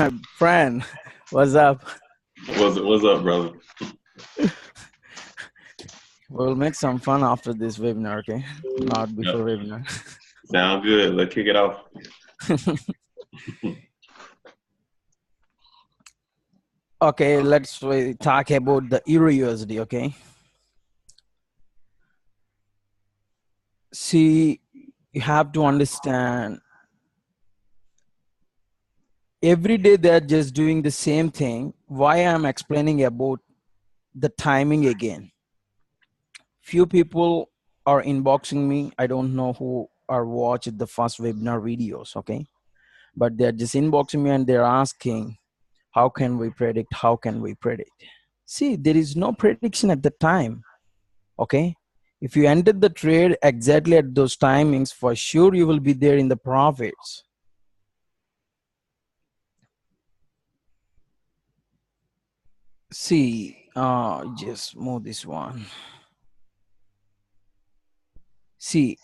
My friend, what's up? What's up, brother? We'll make some fun after this webinar, okay? Not Yep. before webinar. Sound good. Let's kick it off. Okay, let's talk about the Euro USD, okay? See, you have to understand every day they're just doing the same thing. Why I'm explaining about the timing again. Few people are inboxing me. I don't know who are watched the first webinar videos, okay? But they're just inboxing me and they're asking, how can we predict? How can we predict? See, there is no prediction at the time, okay? If you entered the trade exactly at those timings, for sure you will be there in the profits. See, just move this one. See,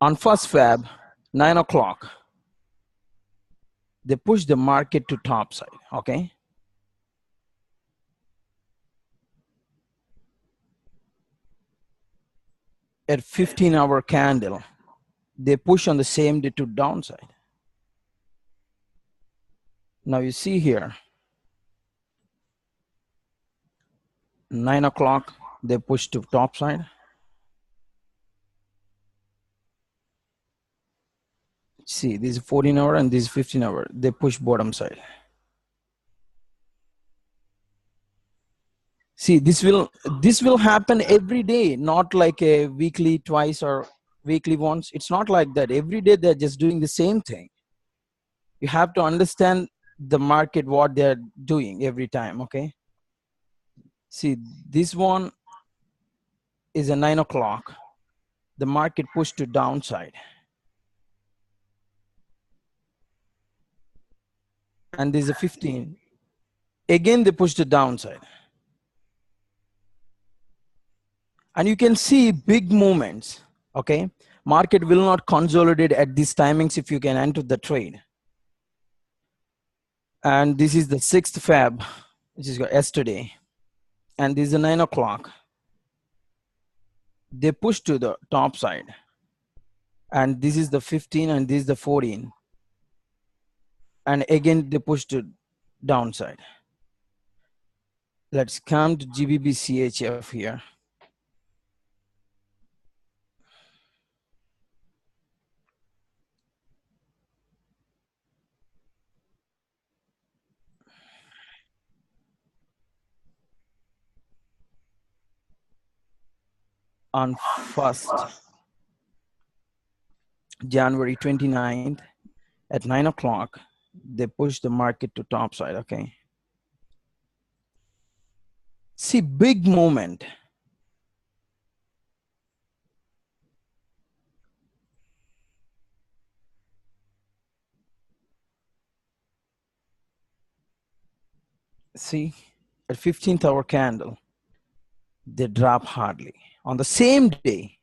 on first Feb, 9 o'clock, they push the market to top side, okay? At 15-hour candle, they push on the same day to downside. Now you see here, 9 o'clock, they push to top side. See, this is 14-hour and this is 15-hour. They push bottom side. See, this will happen every day, not like a weekly twice or weekly once. It's not like that. Every day they're just doing the same thing. You have to understand the market, what they're doing every time, okay? See, this one is a 9 o'clock. The market pushed to downside. And there's a 15. Again, they push to downside. And you can see big movements, okay? Market will not consolidate at these timings if you can enter the trade. And this is the 6th Feb, which is yesterday. And this is the 9 o'clock. They push to the top side. And this is the 15 and this is the 14. And again, they push to downside. Let's come to GBP CHF here. On 1st January 29th at 9 o'clock, they push the market to top side, okay? See, big movement. See, at 15th hour candle, they drop hardly. On the same day,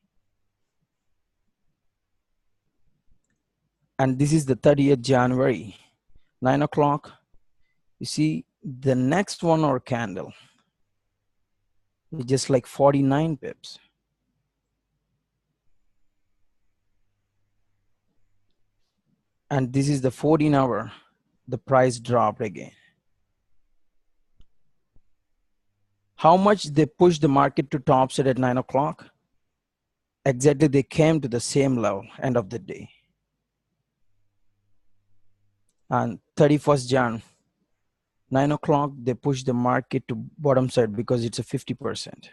and this is the 30th January, 9 o'clock, you see the next 1 hour candle is just like 49 pips. And this is the 14-hour, the price dropped again. How much they pushed the market to top side at 9 o'clock? Exactly, they came to the same level, end of the day. And 31st Jan, 9 o'clock, they push the market to bottom side because it's a 50%.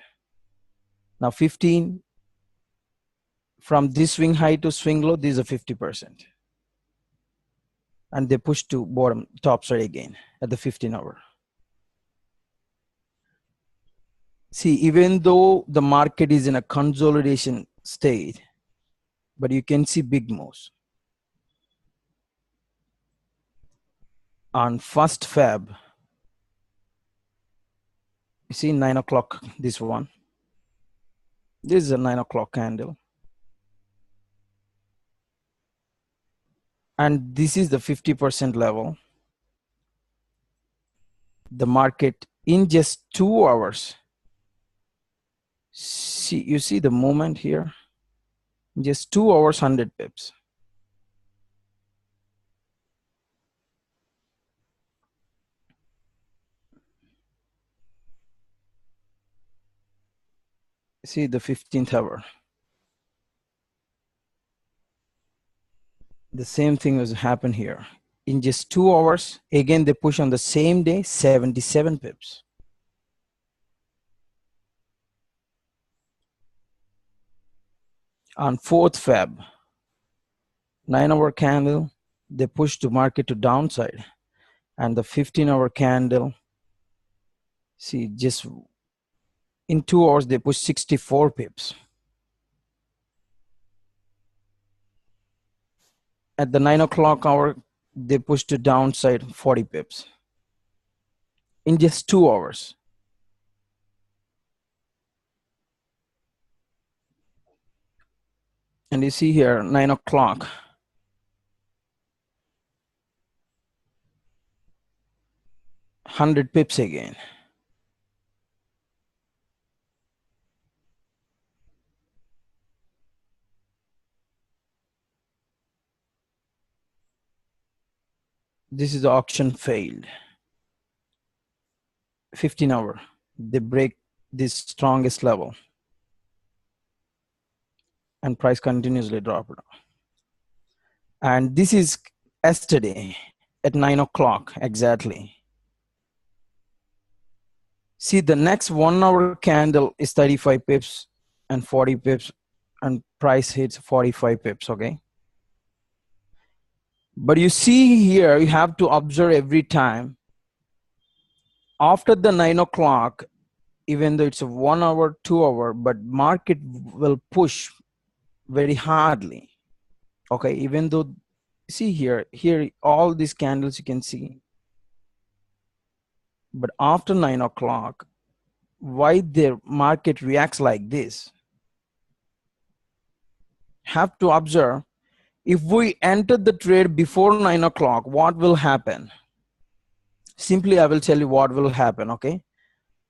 Now 15, from this swing high to swing low, this is a 50%. And they push to bottom, top side again at the 15-hour. See, even though the market is in a consolidation state, but you can see big moves. On 1st Feb, you see 9 o'clock, this one. This is a 9 o'clock candle. And this is the 50% level. the market in just 2 hours. See, you see the movement here? In just 2 hours, 100 pips. See the 15th hour. The same thing has happened here. In just 2 hours, again they push on the same day, 77 pips. On 4th Feb, 9-hour candle, they push to market to downside. And the 15-hour candle, see, just in 2 hours, they push 64 pips. At the 9 o'clock hour, they push to downside 40 pips. In just 2 hours. And you see here, 9 o'clock, 100 pips again. This is the auction failed. 15-hour, they break this strongest level. And price continuously dropped. And this is yesterday at 9 o'clock exactly. See, the next 1 hour candle is 35 pips and 40 pips, and price hits 45 pips, okay? But you see here, you have to observe every time. After the 9 o'clock, even though it's a 1 hour, 2 hour, but market will push very hardly, okay? Even though, see here, all these candles you can see. But after 9 o'clock, why the market reacts like this? Have to observe. If we enter the trade before 9 o'clock, what will happen? Simply, I will tell you what will happen, okay?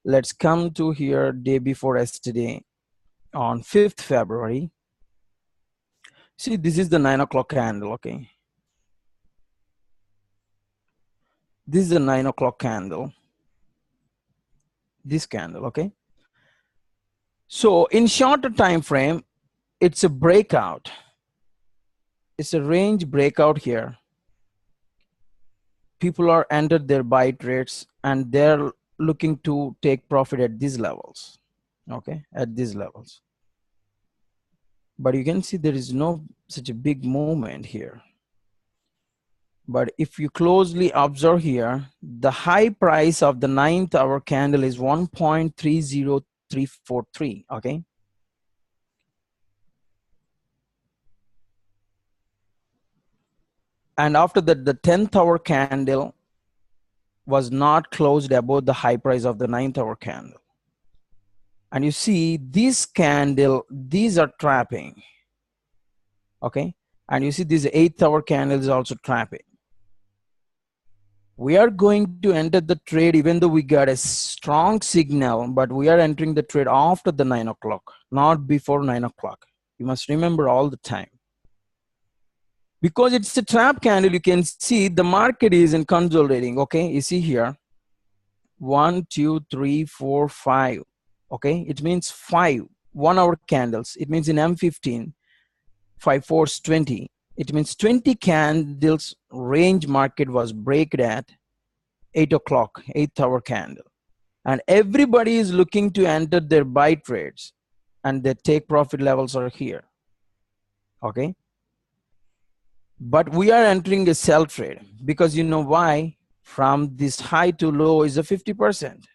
Let's come to here day before yesterday on 5th February. See, this is the 9 o'clock candle, okay? This is the 9 o'clock candle. This candle, okay? So in shorter time frame, it's a breakout. It's a range breakout here. People are entered their buy trades and they're looking to take profit at these levels, okay, at these levels. But you can see there is no such a big movement here. But if you closely observe here, the high price of the 9th hour candle is 1.30343, okay? And after that, the 10th hour candle was not closed above the high price of the 9th hour candle. And you see this candle, these are trapping, okay? And you see this 8th hour candle is also trapping. We are going to enter the trade even though we got a strong signal, but we are entering the trade after the 9 o'clock, not before 9 o'clock. You must remember all the time. Because it's a trap candle, you can see the market is in consolidating, okay? You see here, 1, 2, 3, 4, 5, okay? It means 5 1-hour candles. It means in M15, 5 4s 20. It means 20 candles range market was break at 8 o'clock, 8th hour candle. And everybody is looking to enter their buy trades and their take profit levels are here, okay? But we are entering a sell trade because you know why? From this high to low is a 50%.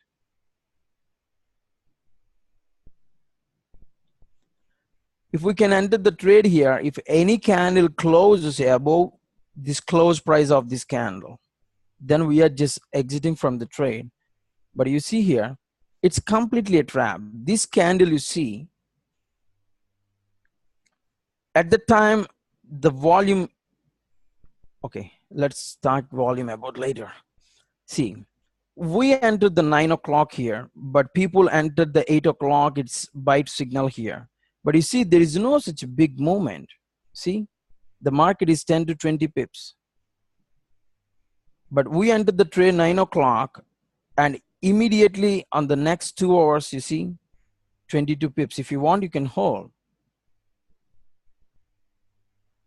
If we can enter the trade here, if any candle closes above this close price of this candle, then we are just exiting from the trade. But you see here, it's completely a trap. This candle you see, at the time, the volume, okay, let's start volume about later. See, we entered the 9 o'clock here, but people entered the 8 o'clock. It's bite signal here. But you see, there is no such big movement. See, the market is 10 to 20 pips. But we entered the trade 9 o'clock, and immediately on the next 2 hours, you see, 22 pips. If you want, you can hold.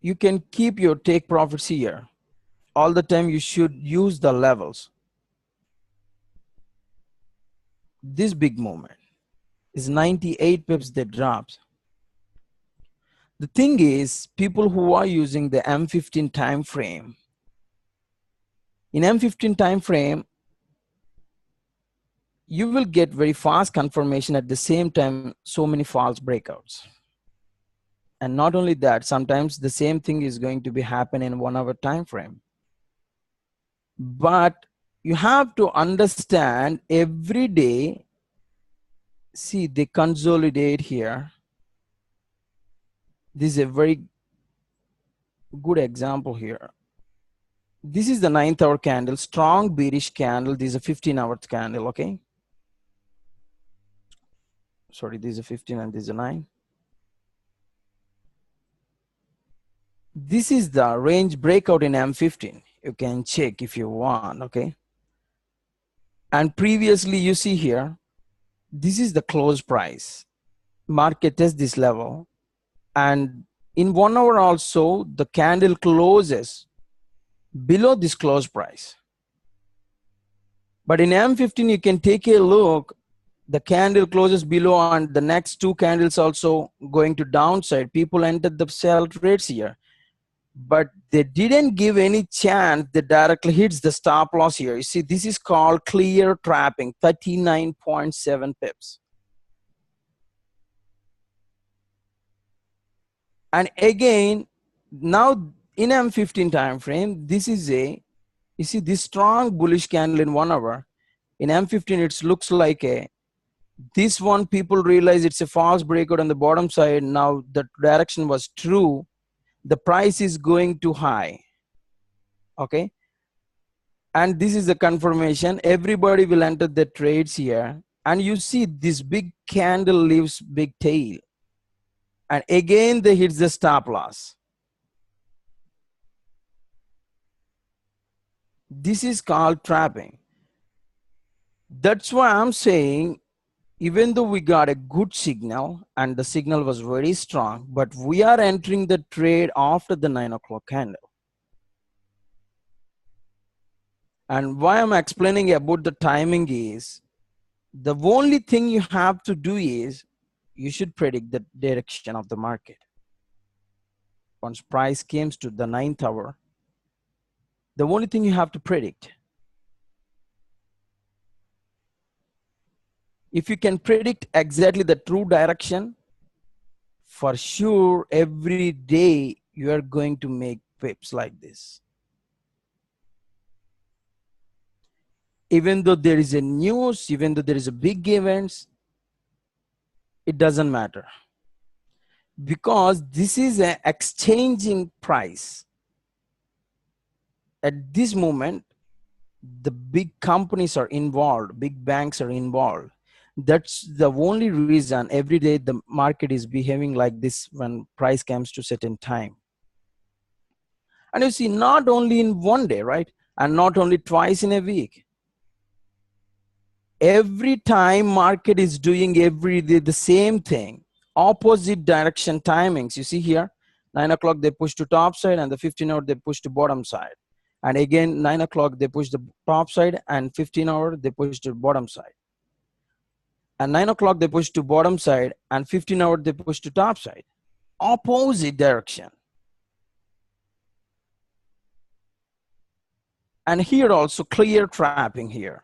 You can keep your take profits here. All the time you should use the levels. This big movement is 98 pips that drops. The thing is, people who are using the M15 time frame, in M15 time frame, you will get very fast confirmation. At the same time, so many false breakouts. And not only that, sometimes the same thing is going to be happen in 1 hour time frame. But you have to understand every day. See, they consolidate here. This is a very good example here. This is the 9th hour candle, strong bearish candle. This is a 15-hour candle, okay? Sorry, this is a 15 and this is a 9. This is the range breakout in M15. You can check if you want, okay? And previously you see here, this is the close price. Market test this level. And in 1 hour also, the candle closes below this close price. But in M15, you can take a look, the candle closes below and the next 2 candles also going to downside. People entered the sell trades here, but they didn't give any chance that directly hits the stop loss here. You see, this is called clear trapping, 39.7 pips. And again, now in M15 time frame, this is a, you see this strong bullish candle in 1 hour. In M15, it looks like a, this one people realize it's a false breakout on the bottom side. Now the direction was true. The price is going too high. Okay. And this is the confirmation. Everybody will enter the trades here. And you see this big candle leaves big tail. And again, they hit the stop loss. This is called trapping. That's why I'm saying, even though we got a good signal and the signal was very strong, but we are entering the trade after the 9 o'clock candle. And why I'm explaining about the timing is, the only thing you have to do is, you should predict the direction of the market. Once price comes to the 9th hour, the only thing you have to predict. If you can predict exactly the true direction, for sure, every day you are going to make pips like this. Even though there is a news, even though there is a big events, it doesn't matter. Because this is an exchanging price. At this moment, the big companies are involved, big banks are involved. That's the only reason every day the market is behaving like this when price comes to certain time. And you see, not only in one day, right? And not only twice in a week. Every time market is doing every day the same thing, opposite direction timings. You see here, 9 o'clock they push to top side, and the 15-hour they push to bottom side. And again, 9 o'clock they push the top side, and 15-hour they push to bottom side. And 9 o'clock they push to bottom side, and 15-hour they push to top side. Opposite direction. And here also clear trapping here.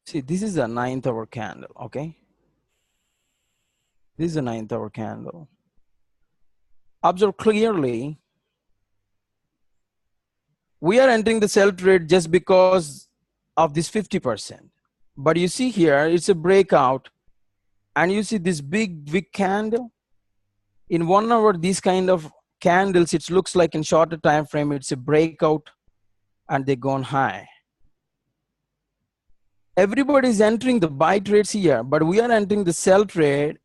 See, this is a 9th-hour candle, okay? This is a 9th-hour candle. Observe clearly, we are entering the sell trade just because of this 50%. But you see here, it's a breakout, and you see this big wick candle. In 1 hour, this kind of candles, it looks like in shorter time frame, it's a breakout and they gone high. Everybody is entering the buy trades here, but we are entering the sell trade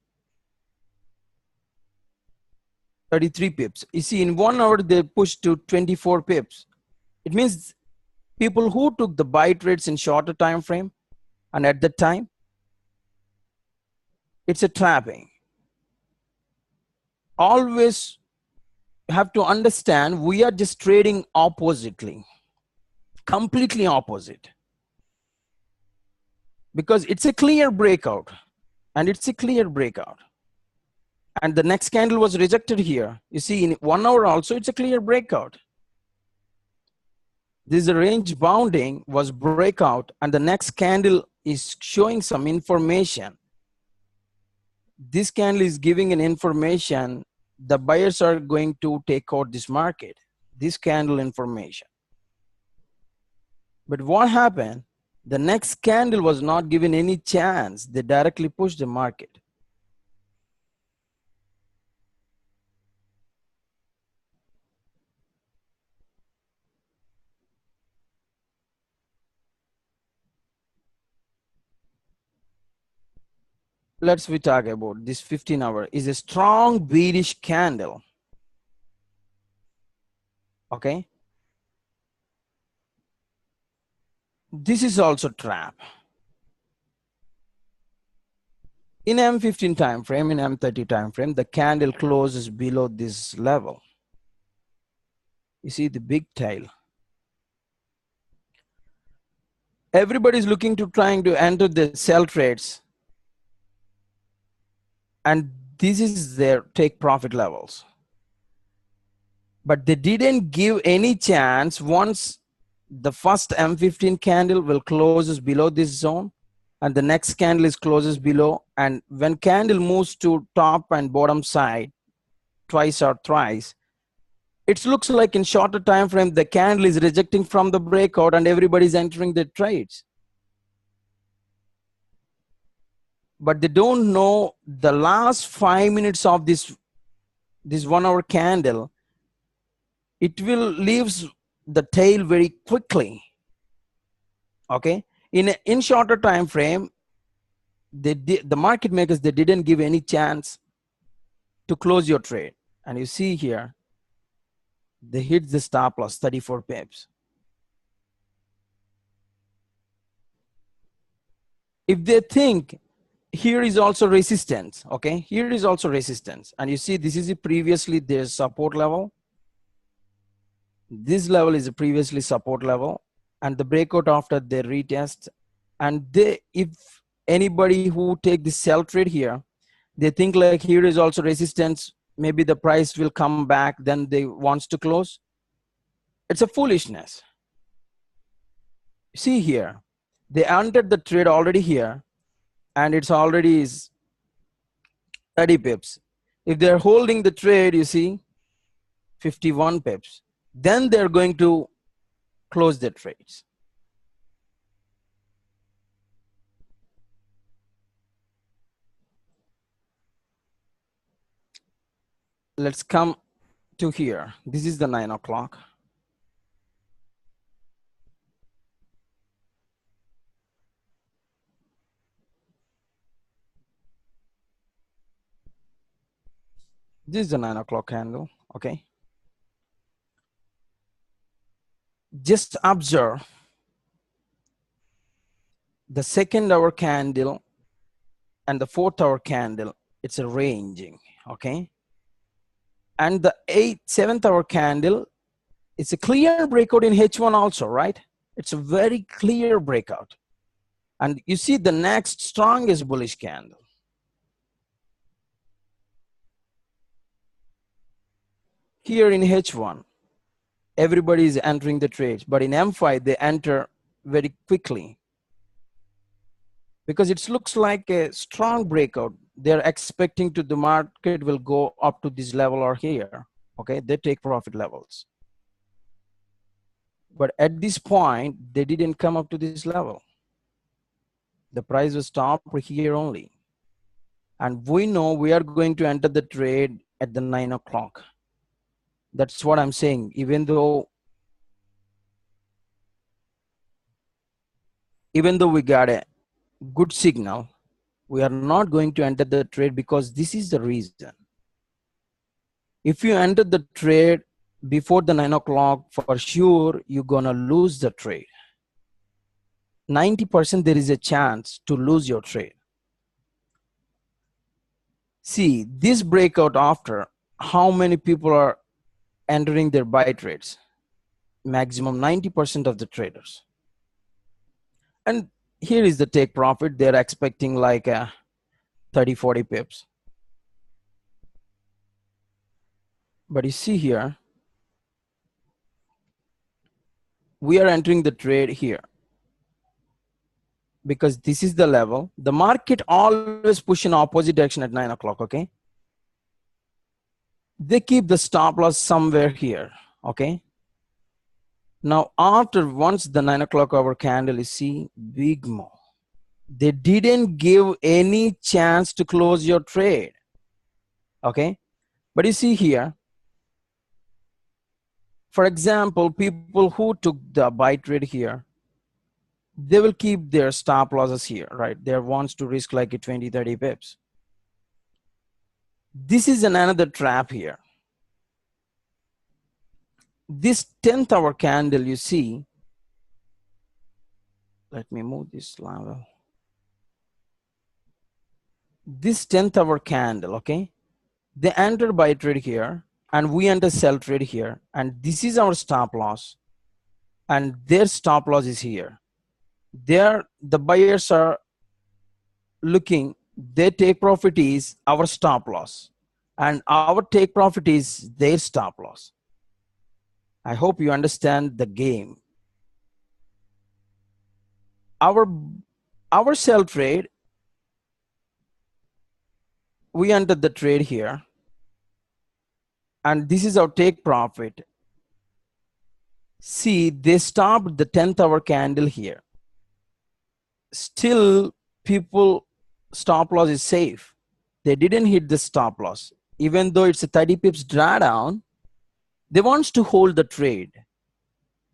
33 pips. You see, in 1 hour, they pushed to 24 pips. It means people who took the buy trades in shorter time frame and at that time, it's a trapping. Always have to understand we are just trading oppositely, completely opposite, because it's a clear breakout and it's a clear breakout. And the next candle was rejected here. You see, in 1 hour also, it's a clear breakout. This range bounding was breakout, and the next candle is showing some information. This candle is giving an information the buyers are going to take out this market, this candle information. But what happened? The next candle was not given any chance. They directly pushed the market. Let's we talk about this 15-hour is a strong bearish candle. Okay. This is also trap. In M15 time frame, in M30 time frame, the candle closes below this level. You see the big tail. Everybody's looking to trying to enter the sell trades, and this is their take profit levels. But they didn't give any chance. Once the first M15 candle will closes below this zone, and the next candle is closes below, and when candle moves to top and bottom side twice or thrice, it looks like in shorter time frame the candle is rejecting from the breakout and everybody's entering the trades. But they don't know the last 5 minutes of this 1 hour candle, it will leaves the tail very quickly. Okay, in shorter time frame, the market makers, they didn't give any chance to close your trade. And you see here, they hit the stop loss 34 pips. If they think here is also resistance, okay, here is also resistance, and you see this is previously their support level, this level is a previously support level, and the breakout after they retest, and they, if anybody who take the sell trade here, they think like here is also resistance, maybe the price will come back, then they wants to close. It's a foolishness. See here, they entered the trade already here, and it's already is 30 pips. If they're holding the trade, you see 51 pips, then they're going to close their trades. Let's come to here. This is the 9 o'clock. This is the 9 o'clock candle. Okay, just observe the second hour candle and the 4th hour candle. It's a ranging. Okay, and the 7th hour candle, it's a clear breakout in H1 also, right? It's a very clear breakout. And you see the next strongest bullish candle. Here in H1, everybody is entering the trades, but in M5, they enter very quickly because it looks like a strong breakout. They're expecting to the market will go up to this level or here. Okay, they take profit levels. But at this point, they didn't come up to this level. The price was stopped here only. And we know we are going to enter the trade at the 9 o'clock. That's what I'm saying. Even though we got a good signal, we are not going to enter the trade because this is the reason. If you enter the trade before the 9 o'clock, for sure you're gonna lose the trade. 90% there is a chance to lose your trade. See, this breakout after, how many people are entering their buy trades? Maximum 90% of the traders. And here is the take profit. They're expecting like a 30, 40 pips. But you see here, we are entering the trade here because this is the level. The market always push in opposite direction at 9 o'clock, okay? They keep the stop loss somewhere here, okay? Now, after once the 9 o'clock hour candle, you see big move. They didn't give any chance to close your trade, okay? But you see here, for example, people who took the buy trade here, they will keep their stop losses here, right? They wants to risk like a 20, 30 pips. This is another trap here. This 10th hour candle, you see, let me move this level. This 10th hour candle, okay? They enter buy trade here and we enter sell trade here. And this is our stop loss. And their stop loss is here. There, the buyers are looking, their take profit is our stop loss. And our take profit is their stop loss. I hope you understand the game. Our sell trade, we entered the trade here. And this is our take profit. See, they stopped the 10th hour candle here. Still, people stop loss is safe. They didn't hit the stop loss. Even though it's a 30 pips drawdown, they wants to hold the trade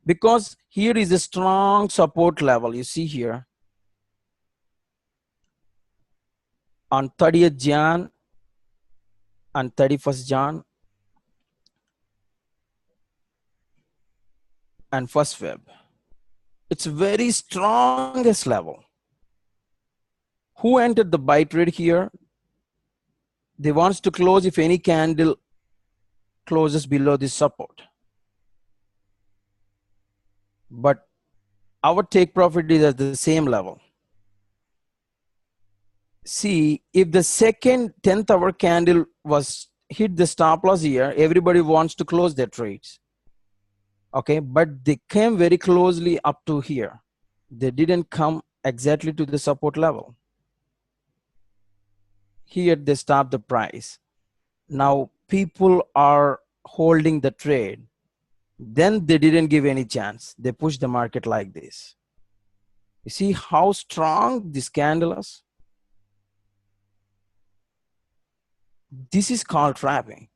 because here is a strong support level. You see here on 30th Jan and 31st Jan and 1st Feb. It's very strongest level. Who entered the buy trade here? They wants to close if any candle closes below this support. But our take profit is at the same level. See, if the second 10th hour candle was hit the stop loss here, everybody wants to close their trades. Okay, but they came very closely up to here. They didn't come exactly to the support level. Here they stop the price. Now people are holding the trade. Then they didn't give any chance. They pushed the market like this. You see how strong this candle is? This is called trapping.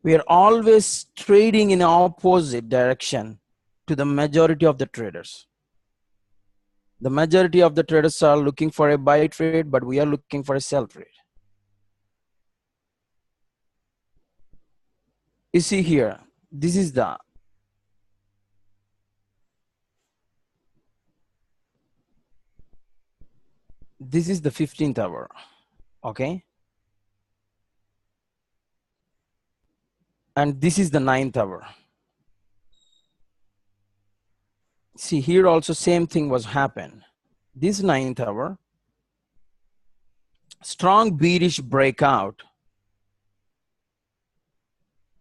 We are always trading in opposite direction to the majority of the traders. The majority of the traders are looking for a buy trade, but we are looking for a sell trade. You see here, this is the this is the 15th hour, okay? And this is the 9th hour. See here also same thing was happen. This 9th hour, strong bearish breakout.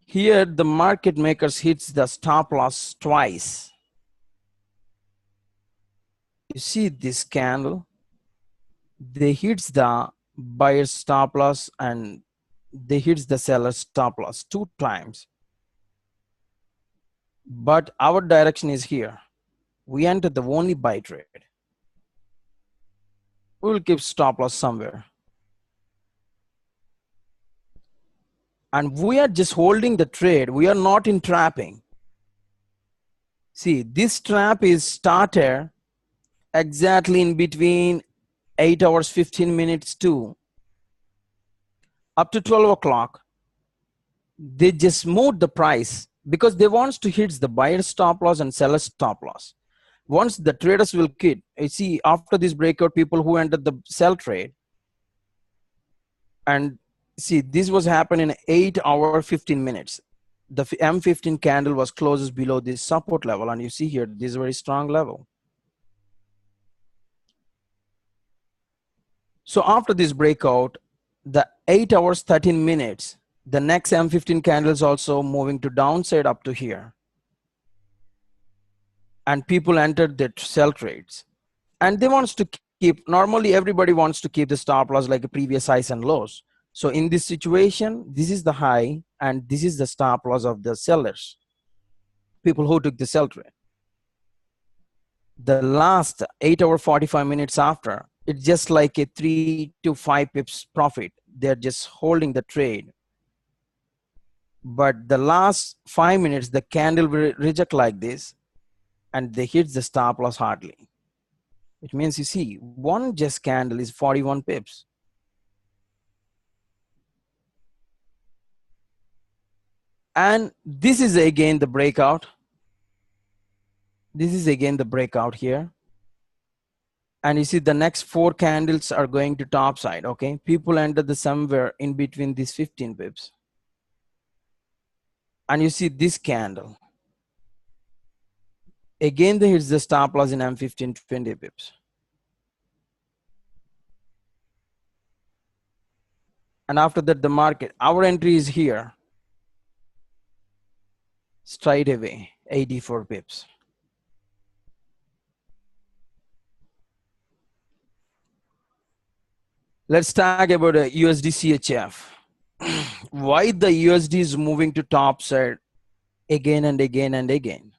Here the market makers hits the stop loss twice. You see this candle, they hits the buyer's stop loss and they hits the seller's stop loss 2 times. But our direction is here. We enter the only buy trade. We will keep stop loss somewhere. and we are just holding the trade. We are not in trapping. See, this trap is started exactly in between 8 hours 15 minutes to up to 12 o'clock. They just moved the price because they wants to hit the buyer stop loss and seller stop loss. Once the traders will quit, you see, after this breakout, people who entered the sell trade, and see, this was happening in 8 hour 15 minutes. The M15 candle was closest below this support level, and you see here, this is a very strong level. So after this breakout, the 8 hours 13 minutes, the next M15 candle is also moving to downside up to here, and people entered their sell trades, and they wants to keep, normally everybody wants to keep the stop loss like a previous highs and lows. So in this situation, this is the high and this is the stop loss of the sellers, people who took the sell trade. The last 8 hour 45 minutes after, it's just like a 3 to 5 pips profit. They're just holding the trade. But the last 5 minutes, the candle will reject like this, and they hit the stop loss hardly. It means, you see, one just candle is 41 pips. And this is again the breakout. This is again the breakout here. And you see the next 4 candles are going to top side. Okay, people enter the somewhere in between these 15 pips. And you see this candle. Again, there is the stop loss in M15 20 pips. And after that, the market, our entry is here. Straight away, 84 pips. Let's talk about a USD CHF. Why the USD is moving to top side again and again and again?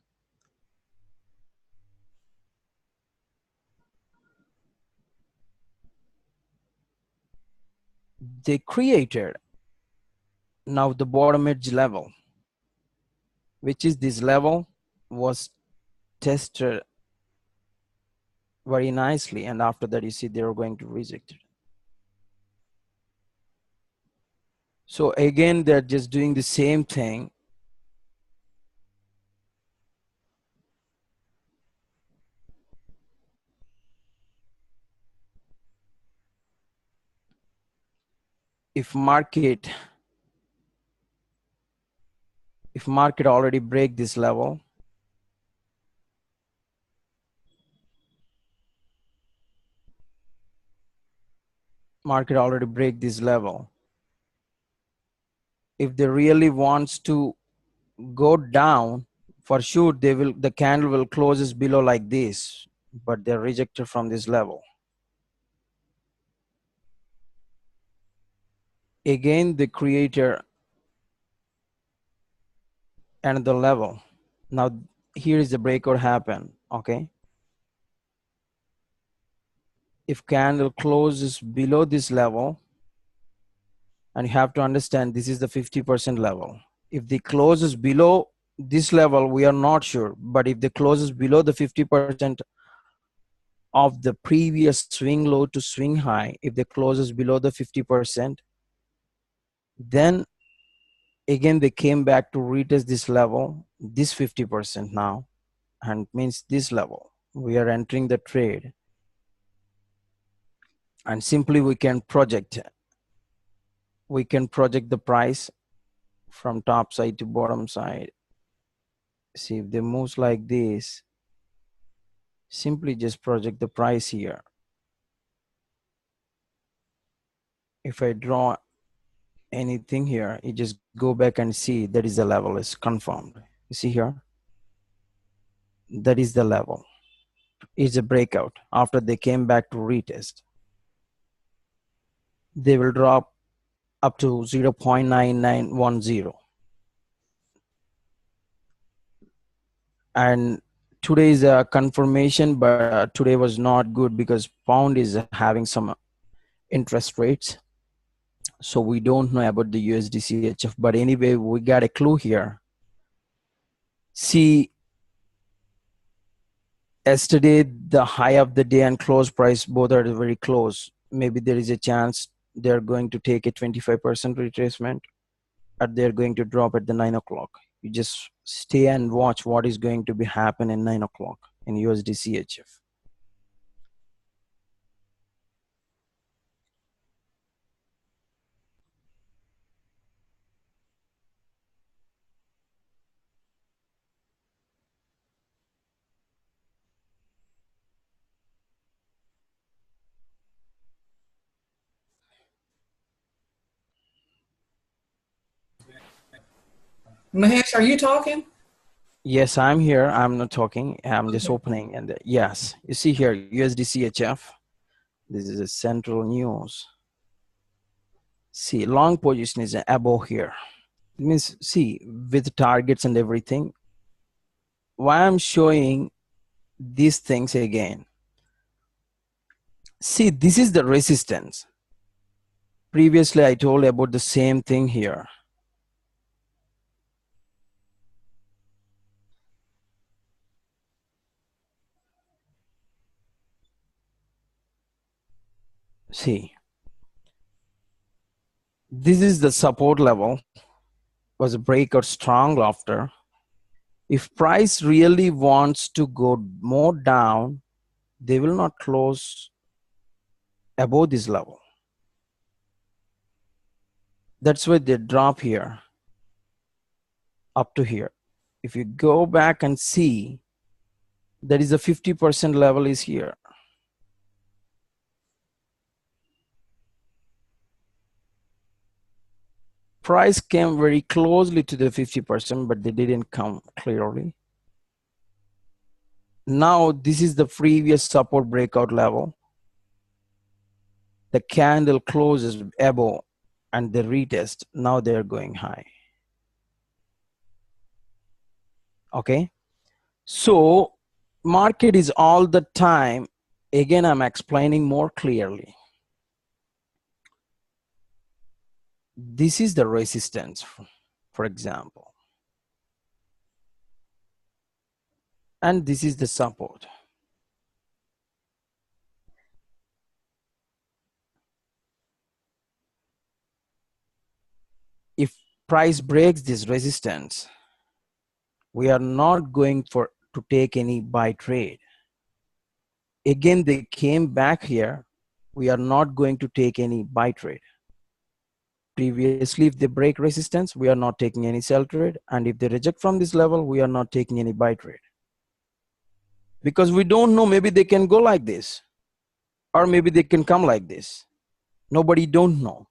They created now the bottom edge level, which is this level was tested very nicely, and after that, you see they are going to reject it. So again, they're just doing the same thing. If market already break this level, if they really wants to go down, for sure the candle will closes below like this, but they're rejected from this level. Again, the creator and the level. Now here is the breakout happen. Okay, if candle closes below this level, and you have to understand this is the 50% level. If the closes below this level, we are not sure, but if the closes below the 50% of the previous swing low to swing high, if the closes below the 50%, then again they came back to retest this level, this 50% now, and means this level we are entering the trade, and simply we can project the price from top side to bottom side. See, if they moves like this, simply just project the price here. If I draw anything here, you just go back and see that is the level is confirmed. You see here, that is the level. It's a breakout. After they came back to retest, they will drop up to 0.9910. And today is a confirmation, but today was not good because pound is having some interest rates. So we don't know about the USD CHF, but anyway, we got a clue here. See, yesterday the high of the day and close price both are very close. Maybe there is a chance they're going to take a 25% retracement, or they're going to drop at the 9 o'clock. You just stay and watch what is going to be happen in 9 o'clock in USD CHF. Mahesh, are you talking? Yes, I'm here. I'm not talking. I'm just opening. And yes, you see here USD CHF. This is a central news. See, long position is above here. It means, see, with targets and everything. Why I'm showing these things again? See, this is the resistance. Previously, I told about the same thing here. See, this is the support level. Was a breakout strong after. If price really wants to go more down, they will not close above this level. That's why they drop here up to here. If you go back and see, there is a 50% level is here. Price came very closely to the 50%, but they didn't come clearly. Now this is the previous support breakout level. The candle closes above and they retest. Now they're going high. Okay. So market is all the time. Again, I'm explaining more clearly. This is the resistance, for example. And this is the support. If price breaks this resistance, we are not going to take any buy trade. Again, they came back here. We are not going to take any buy trade. Previously, if they break resistance, we are not taking any sell trade. And if they reject from this level, we are not taking any buy trade. Because we don't know, maybe they can go like this, or maybe they can come like this. Nobody don't know.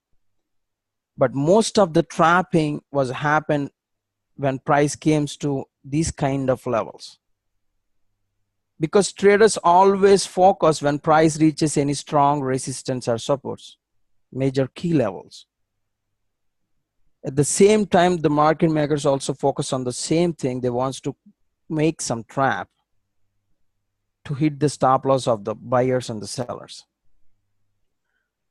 But most of the trapping was happened when price came to these kind of levels. Because traders always focus when price reaches any strong resistance or supports, major key levels. At the same time, the market makers also focus on the same thing. They want to make some trap to hit the stop loss of the buyers and the sellers.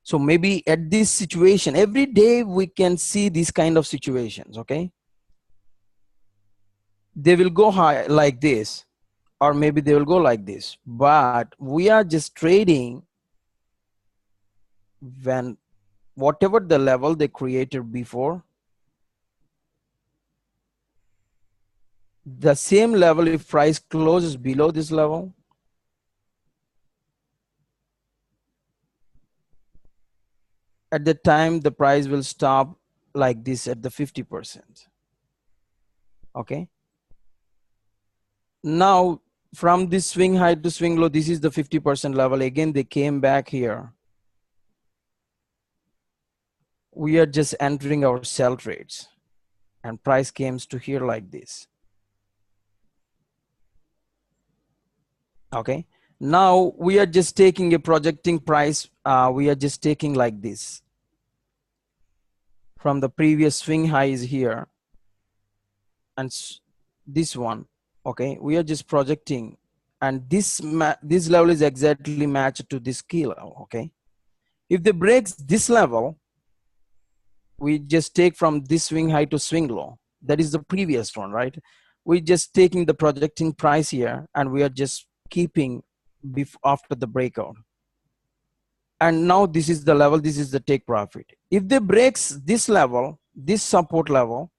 So maybe at this situation, every day we can see these kind of situations, okay? They will go high like this, or maybe they will go like this. But we are just trading when whatever the level they created before, the same level, if price closes below this level, at the time the price will stop like this at the 50%. Okay. Now from this swing high to swing low, this is the 50% level. Again, they came back here. We are just entering our sell trades and price came to here like this. Okay. Now we are just taking a projecting price. We are just taking like this. From the previous swing high is here and this one. Okay. We are just projecting and this level is exactly matched to this key level. Okay. If they breaks this level, We just take from this swing high to swing low. That is the previous one, right? We just taking the projecting price here, and we are just keeping after the breakout. And now this is the level, this is the take profit. If they breaks this level, this support level,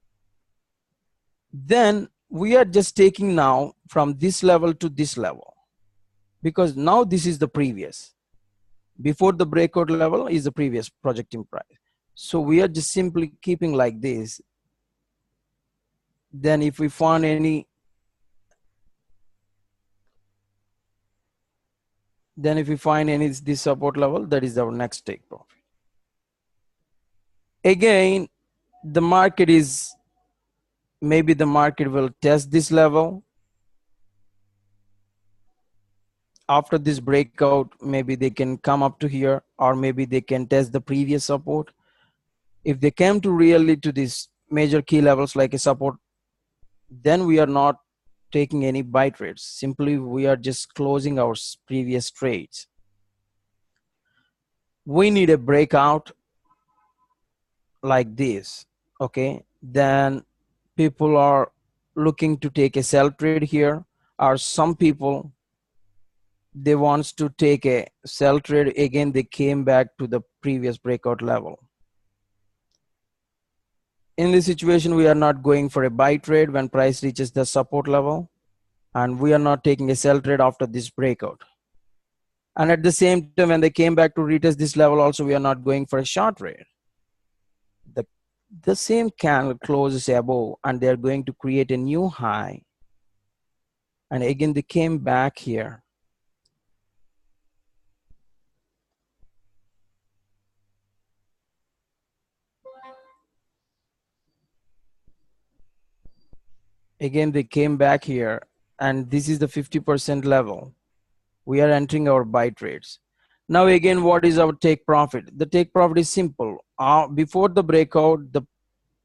then we are just taking now from this level to this level, because now this is the previous. Before the breakout level is the previous projecting price. So we are just simply keeping like this. Then if we find any, this support level, that is our next take profit. Again, the market is, maybe the market will test this level. After this breakout, maybe they can come up to here, or maybe they can test the previous support. If they came to really to these major key levels like a support, then we are not taking any buy trades. Simply we are just closing our previous trades. We need a breakout like this, okay? Then people are looking to take a sell trade here, or some people, they wants to take a sell trade. Again, they came back to the previous breakout level. In this situation, we are not going for a buy trade when price reaches the support level, and we are not taking a sell trade after this breakout. And at the same time, when they came back to retest this level also, we are not going for a short trade. The same candle closes above, and they're going to create a new high. And again, they came back here. Again, they came back here, and this is the 50% level. We are entering our buy trades. Now again, what is our take profit? The take profit is simple. Before the breakout,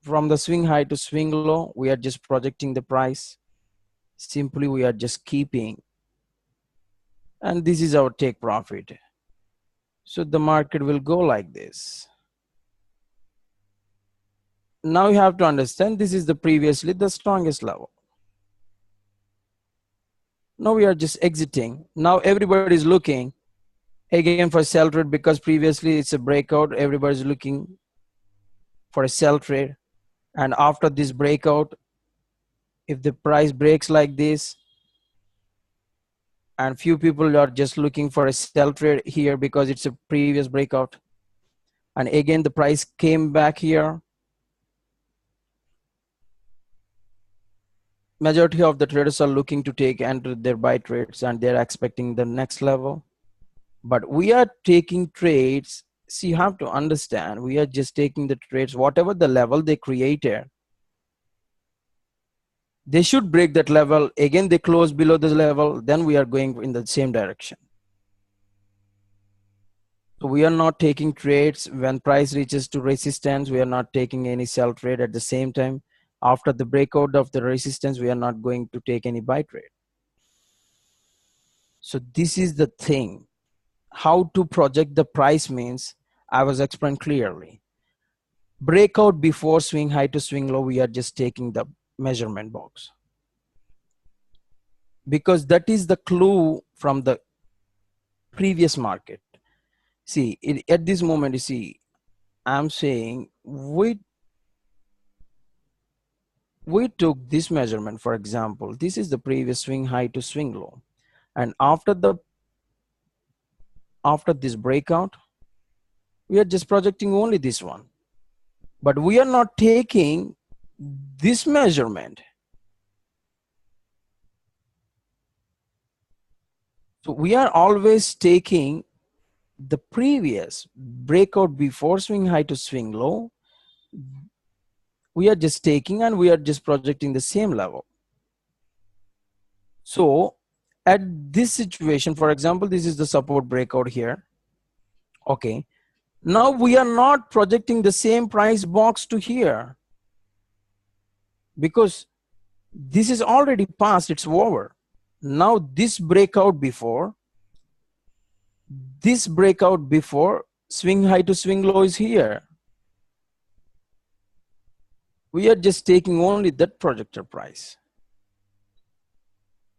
from the swing high to swing low, we are just projecting the price. Simply we are just keeping, and this is our take profit. So the market will go like this. Now you have to understand, this is the previously the strongest level. Now we are just exiting. Now everybody is looking again for sell trade, because previously it's a breakout. Everybody's looking for a sell trade. And after this breakout, if the price breaks like this, and few people are just looking for a sell trade here because it's a previous breakout, and again the price came back here, majority of the traders are looking to take enter their buy trades, and they're expecting the next level. But we are taking trades. See, you have to understand, we are just taking the trades, whatever the level they created, they should break that level. Again, they close below this level, then we are going in the same direction. So we are not taking trades when price reaches to resistance. We are not taking any sell trade. At the same time, after the breakout of the resistance, we are not going to take any buy trade. So this is the thing. How to project the price means, I was explained clearly. Breakout before swing high to swing low, we are just taking the measurement box, because that is the clue from the previous market. See, at this moment, you see, I'm saying we took this measurement. For example, this is the previous swing high to swing low, and after this breakout, we are just projecting only this one, but we are not taking this measurement. So we are always taking the previous breakout before swing high to swing low. We are just taking, and we are just projecting the same level. So at this situation, for example, this is the support breakout here. Okay. Now we are not projecting the same price box to here, because this is already past, it's over. Now this breakout before swing high to swing low is here. We are just taking only that projected price.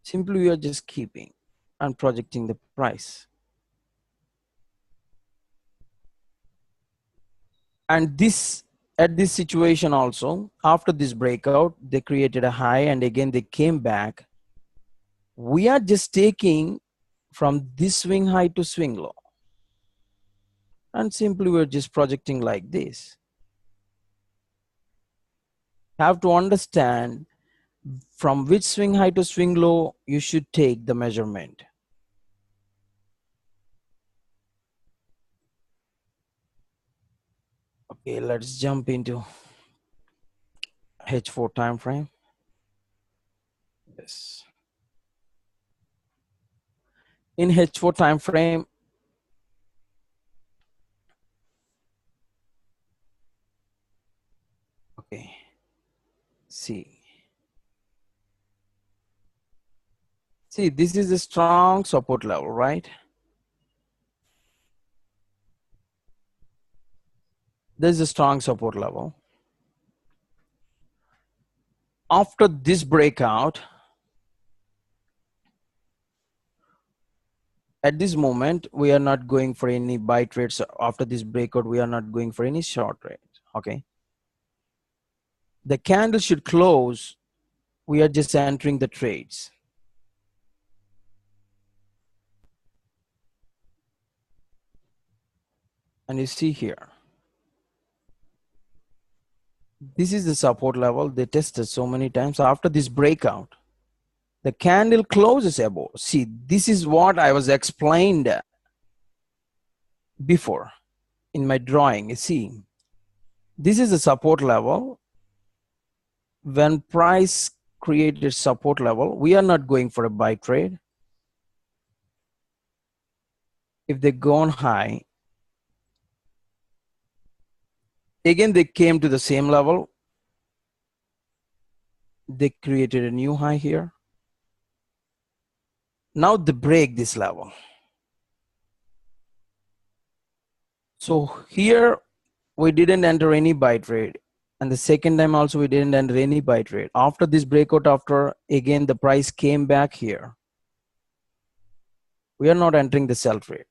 Simply we are just keeping and projecting the price. And this, at this situation also, after this breakout, they created a high and again they came back. We are just taking from this swing high to swing low. And simply we're just projecting like this. Have to understand from which swing high to swing low you should take the measurement. Okay, let's jump into H4 time frame. Yes. In H4 time frame, okay, see, this is a strong support level, right? There's a strong support level. After this breakout, at this moment, we are not going for any buy trades. After this breakout, we are not going for any short trades, okay? The candle should close. We are just entering the trades. And you see here, this is the support level. They tested so many times. After this breakout, the candle closes above. See, this is what I was explained before in my drawing. You see, this is the support level. When price created support level, we are not going for a buy trade. If they go on high, again they came to the same level. They created a new high here. Now they break this level. So here we didn't enter any buy trade, and the second time also we didn't enter any buy trade. After this breakout, after again the price came back here, we are not entering the sell trade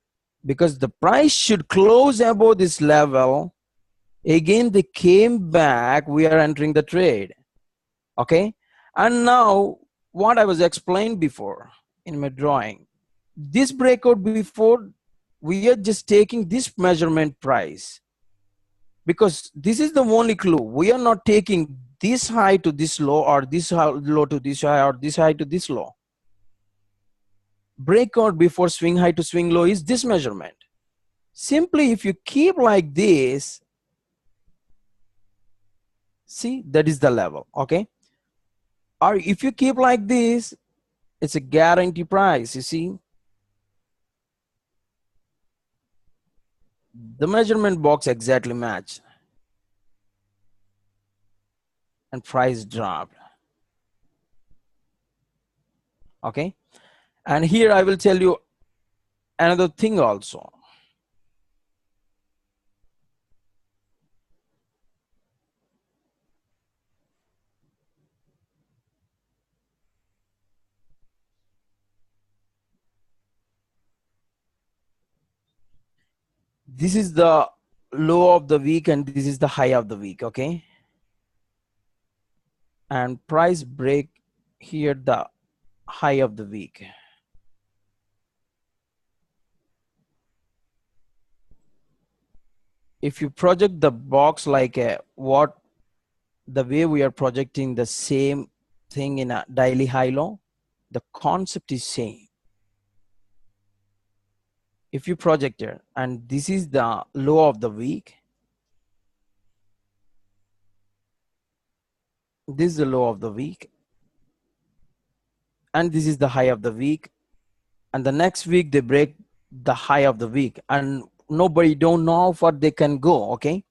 because the price should close above this level. Again they came back, we are entering the trade, okay? And now what I was explained before in my drawing, this breakout before, we are just taking this measurement price because this is the only clue. We are not taking this high to this low or this low to this high or this high to this low. Breakout before swing high to swing low is this measurement. Simply if you keep like this, see, that is the level, okay? Or if you keep like this, it's a guarantee price. You see, the measurement box exactly match and price dropped, okay? And here I will tell you another thing also. This is the low of the week and this is the high of the week, okay? And price break here the high of the week. If you project the box like a the way we are projecting the same thing in a daily high low, the concept is same. If you project it and this is the low of the week, this is the low of the week, and this is the high of the week, and the next week they break the high of the week and nobody don't know how far they can go, okay?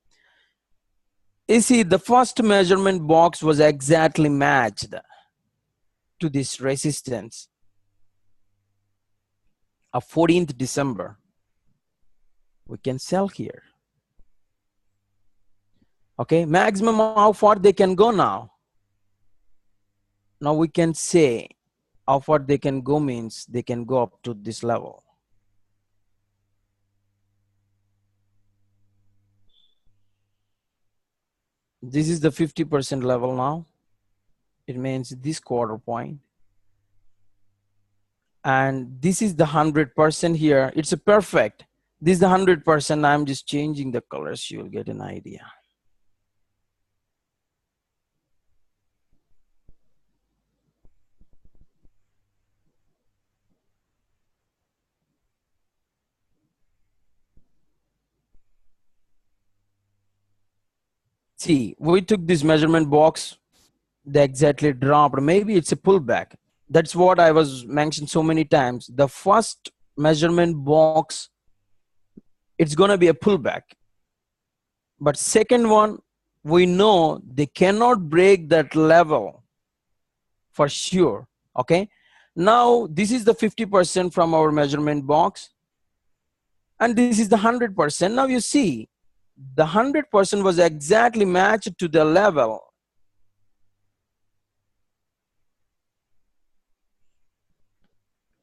You see, the first measurement box was exactly matched to this resistance of 14th December. We can sell here. Okay, maximum how far they can go now. Now we can say how far they can go means they can go up to this level. This is the 50% level now. It means this quarter point. And this is the 100% here. It's a perfect. This is the 100%. I'm just changing the colors. You'll get an idea. See, we took this measurement box. They exactly dropped. Maybe it's a pullback. That's what I was mentioned so many times. The first measurement box, it's going to be a pullback. But second one, we know they cannot break that level for sure. Okay. Now this is the 50% from our measurement box. And this is the 100%. Now you see, the 100% was exactly matched to the level.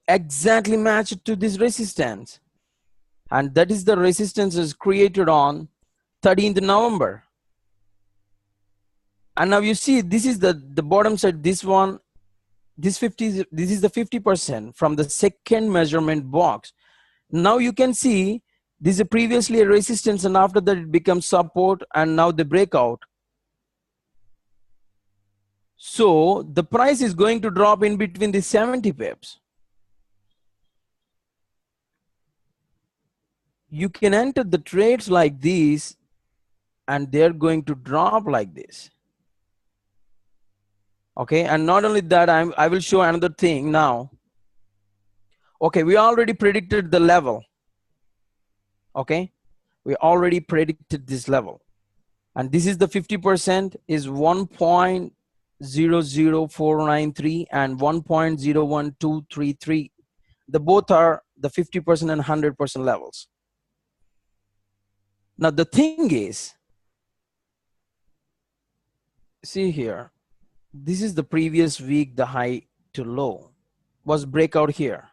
Exactly matched to this resistance. And that is the resistance is created on 13th November. And now you see, this is the bottom side, this one, this is the 50% from the second measurement box. Now you can see this is previously a resistance, and after that it becomes support, and now the breakout. So the price is going to drop in between the 70 pips. You can enter the trades like these, and they're going to drop like this. Okay, and not only that, I will show another thing now. Okay, we already predicted the level. Okay, we already predicted this level, and this is the 50% is 1.00493 and 1.01233. The both are the 50% and 100% levels. Now the thing is, see here, this is the previous week, the high to low was breakout here.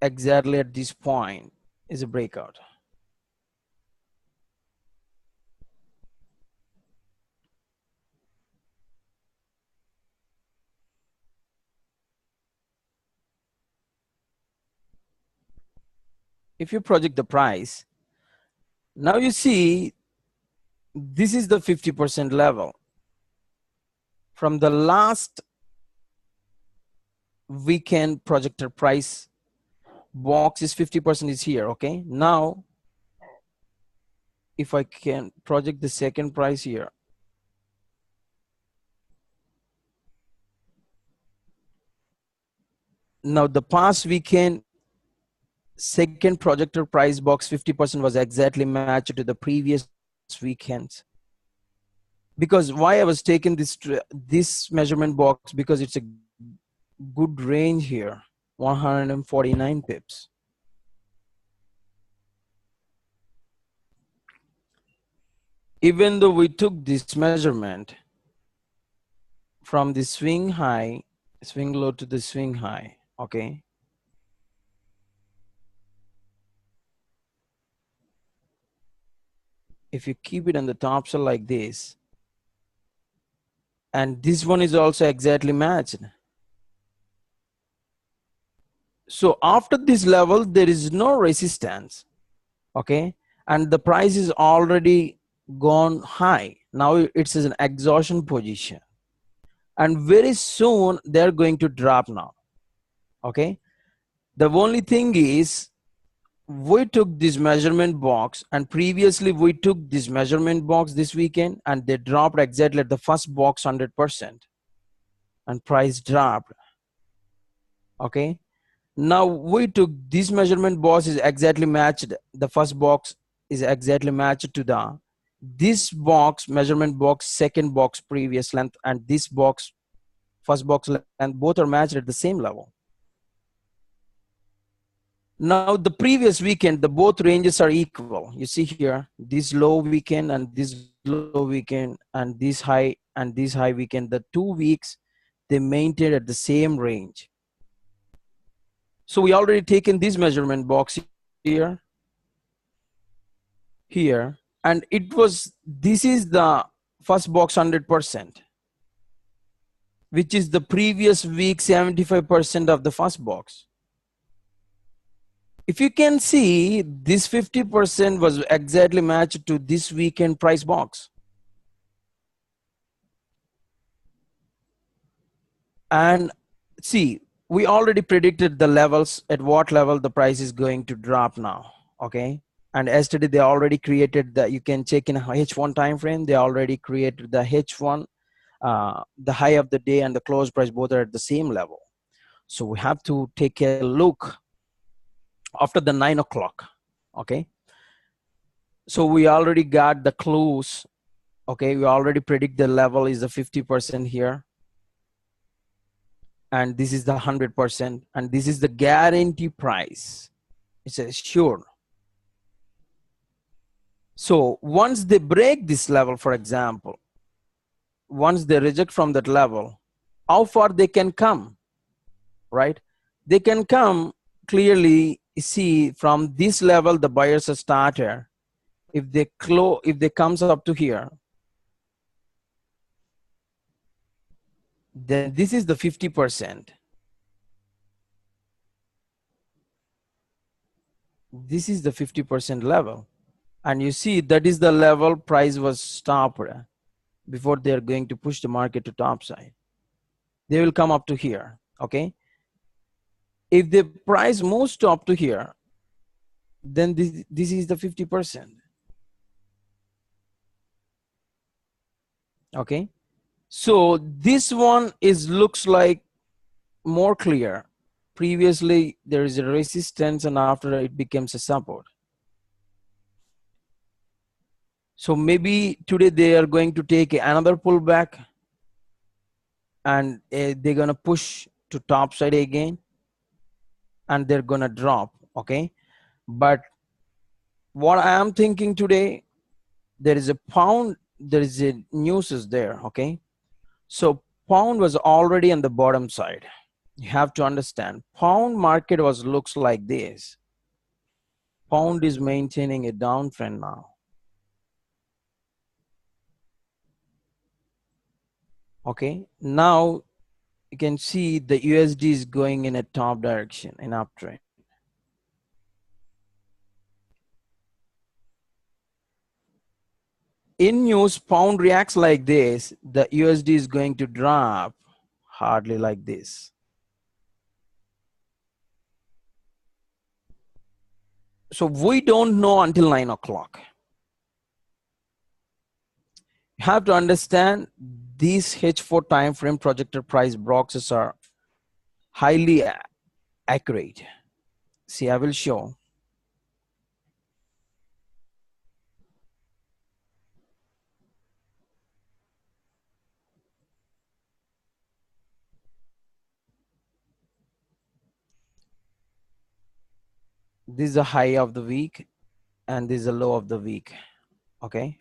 Exactly at this point is a breakout. If you project the price, now you see this is the 50% level. From the last weekend projector price box is 50% is here. Okay, now if I can project the second price here, now the past weekend second projector price box 50% was exactly matched to the previous weekends. Because why I was taking this measurement box, because it's a good range here, 149 pips. Even though we took this measurement from the swing high, swing low to the swing high, okay, if you keep it on the top side like this, and this one is also exactly matched. So after this level, there is no resistance, okay, and the price is already gone high. Now it's an exhaustion position, and very soon they're going to drop now. Okay, the only thing is, we took this measurement box, and previously we took this measurement box this weekend, and they dropped exactly at the first box 100%, and price dropped. Okay, now we took this measurement box is exactly matched, the first box is exactly matched to the this box measurement box second box previous length, and this box first box length, both are matched at the same level. Now the previous weekend, the both ranges are equal. You see here, this low weekend and this low weekend and this high and this high weekend, the 2 weeks, they maintained at the same range. So we already taken this measurement box here, here, and it was, this is the first box 100%, which is the previous week 75% of the first box. If you can see, this 50% was exactly matched to this weekend price box. And see, we already predicted the levels, at what level the price is going to drop now. Okay. And yesterday they already created the, you can check in H1 time frame, they already created the H1, the high of the day and the close price both are at the same level. So we have to take a look after the 9 o'clock. Okay. So we already got the clues. Okay. We already predict the level is the 50% here. And this is the 100%. And this is the guarantee price. It's a sure. So once they break this level, for example, once they reject from that level, how far they can come, right? They can come clearly, see from this level, the buyers are starter. If they comes up to here, then this is the 50%. This is the 50% level. And you see that is the level price was stopped before they are going to push the market to top side. They will come up to here. Okay. If the price moves to up to here, then this is the 50%. Okay. So this one is looks like more clear. Previously there is a resistance and after it becomes a support. So maybe today they are going to take another pullback and they're going to push to top side again and they're going to drop. Okay. But what I am thinking today, there is a pound, there is a news is there. Okay. So pound was already on the bottom side. You have to understand, pound market was looks like this. Pound is maintaining a downtrend now. Okay. Now you can see the USD is going in a top direction, an uptrend. In news, pound reacts like this, the USD is going to drop hardly like this. So we don't know until 9 o'clock. You have to understand these H4 time frame projected price boxes are highly accurate. See, I will show. This is a high of the week and this is a low of the week. Okay.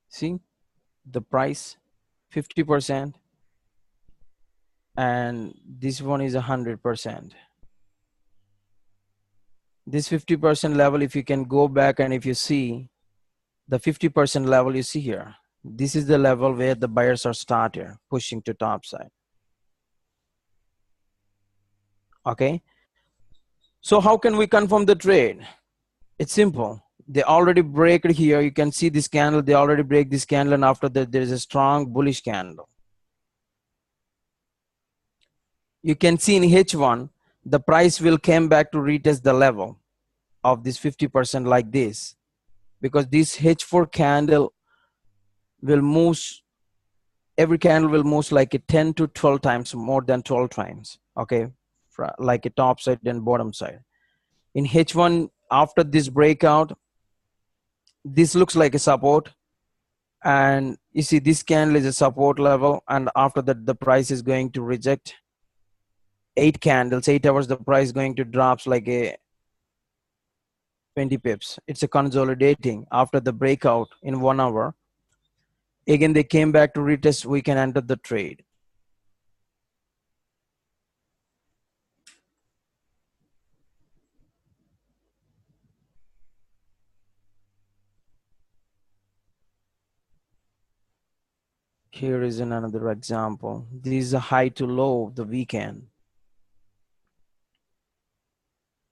See the price 50% and this one is 100%. This 50% level, if you can go back and if you see the 50% level you see here, this is the level where the buyers are started pushing to top side. Okay. So how can we confirm the trade? It's simple. They already break it here. You can see this candle. They already break this candle and after that there is a strong bullish candle. You can see in H1, the price will come back to retest the level of this 50% like this, because this H4 candle will move, every candle will move like a 10 to 12 times, more than 12 times. Okay. Like a top side and bottom side. In H1, after this breakout, This looks like a support, and you see this candle is a support level, and after that the price is going to reject. 8 candles, 8 hours, the price is going to drops like a 20 pips. It's a consolidating after the breakout in 1 hour. Again they came back to retest, we can enter the trade. Here is another example. This is a high to low of the weekend.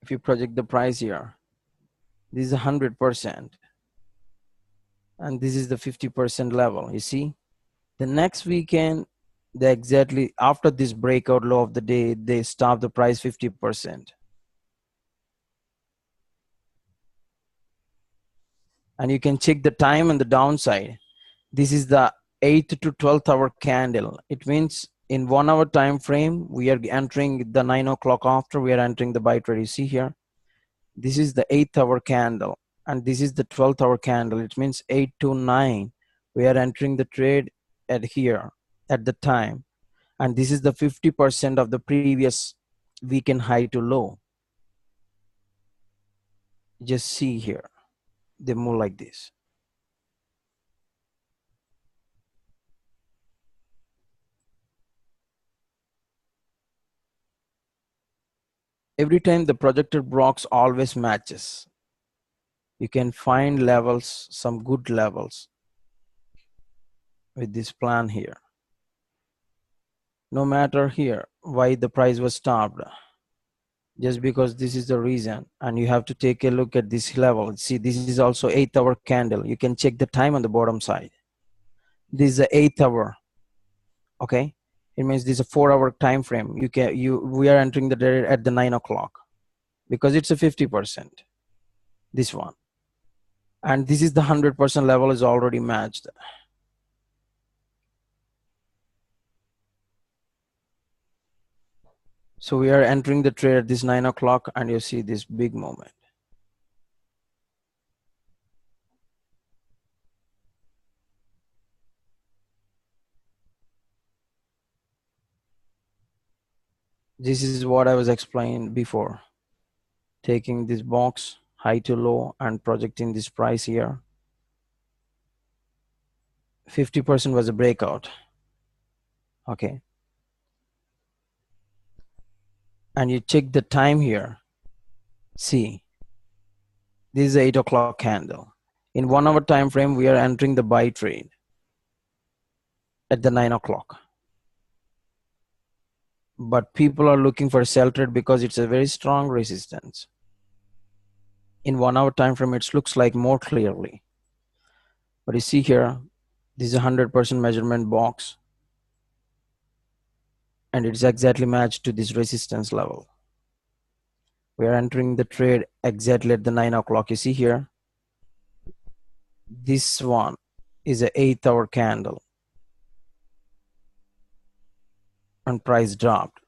If you project the price here, this is 100%, and this is the 50% level. You see, the next weekend, they exactly after this breakout low of the day, they stop the price 50%. And you can check the time on the downside. This is the 8th to 12th hour candle. It means in 1 hour time frame, we are entering the 9 o'clock after we are entering the buy trade. You see here, this is the 8th hour candle, and this is the 12th hour candle. It means 8 to 9, we are entering the trade at here at the time, and this is the 50% of the previous weekend high to low. Just see here, they move like this. Every time the projected blocks always matches. You can find levels, some good levels with this plan here. No matter here why the price was stopped, just because this is the reason, and you have to take a look at this level. See, this is also 8th hour candle. You can check the time on the bottom side. This is the 8th hour. Okay, it means this is a 4 hour time frame. We are entering the day at the 9 o'clock because it's a 50%, this one, and this is the 100% level is already matched. So we are entering the trade at this 9 o'clock, and you see this big moment. This is what I was explaining before. Taking this box high to low and projecting this price here. 50% was a breakout. Okay. And you check the time here. See, this is 8 o'clock candle. In 1 hour time frame, we are entering the buy trade at the 9 o'clock. But people are looking for sell trade because it's a very strong resistance. In 1 hour time frame, it looks like more clearly. But you see here, this is a 100% measurement box, and it's exactly matched to this resistance level. We are entering the trade exactly at the 9 o'clock. You see here, this one is a 8th hour candle, and price dropped.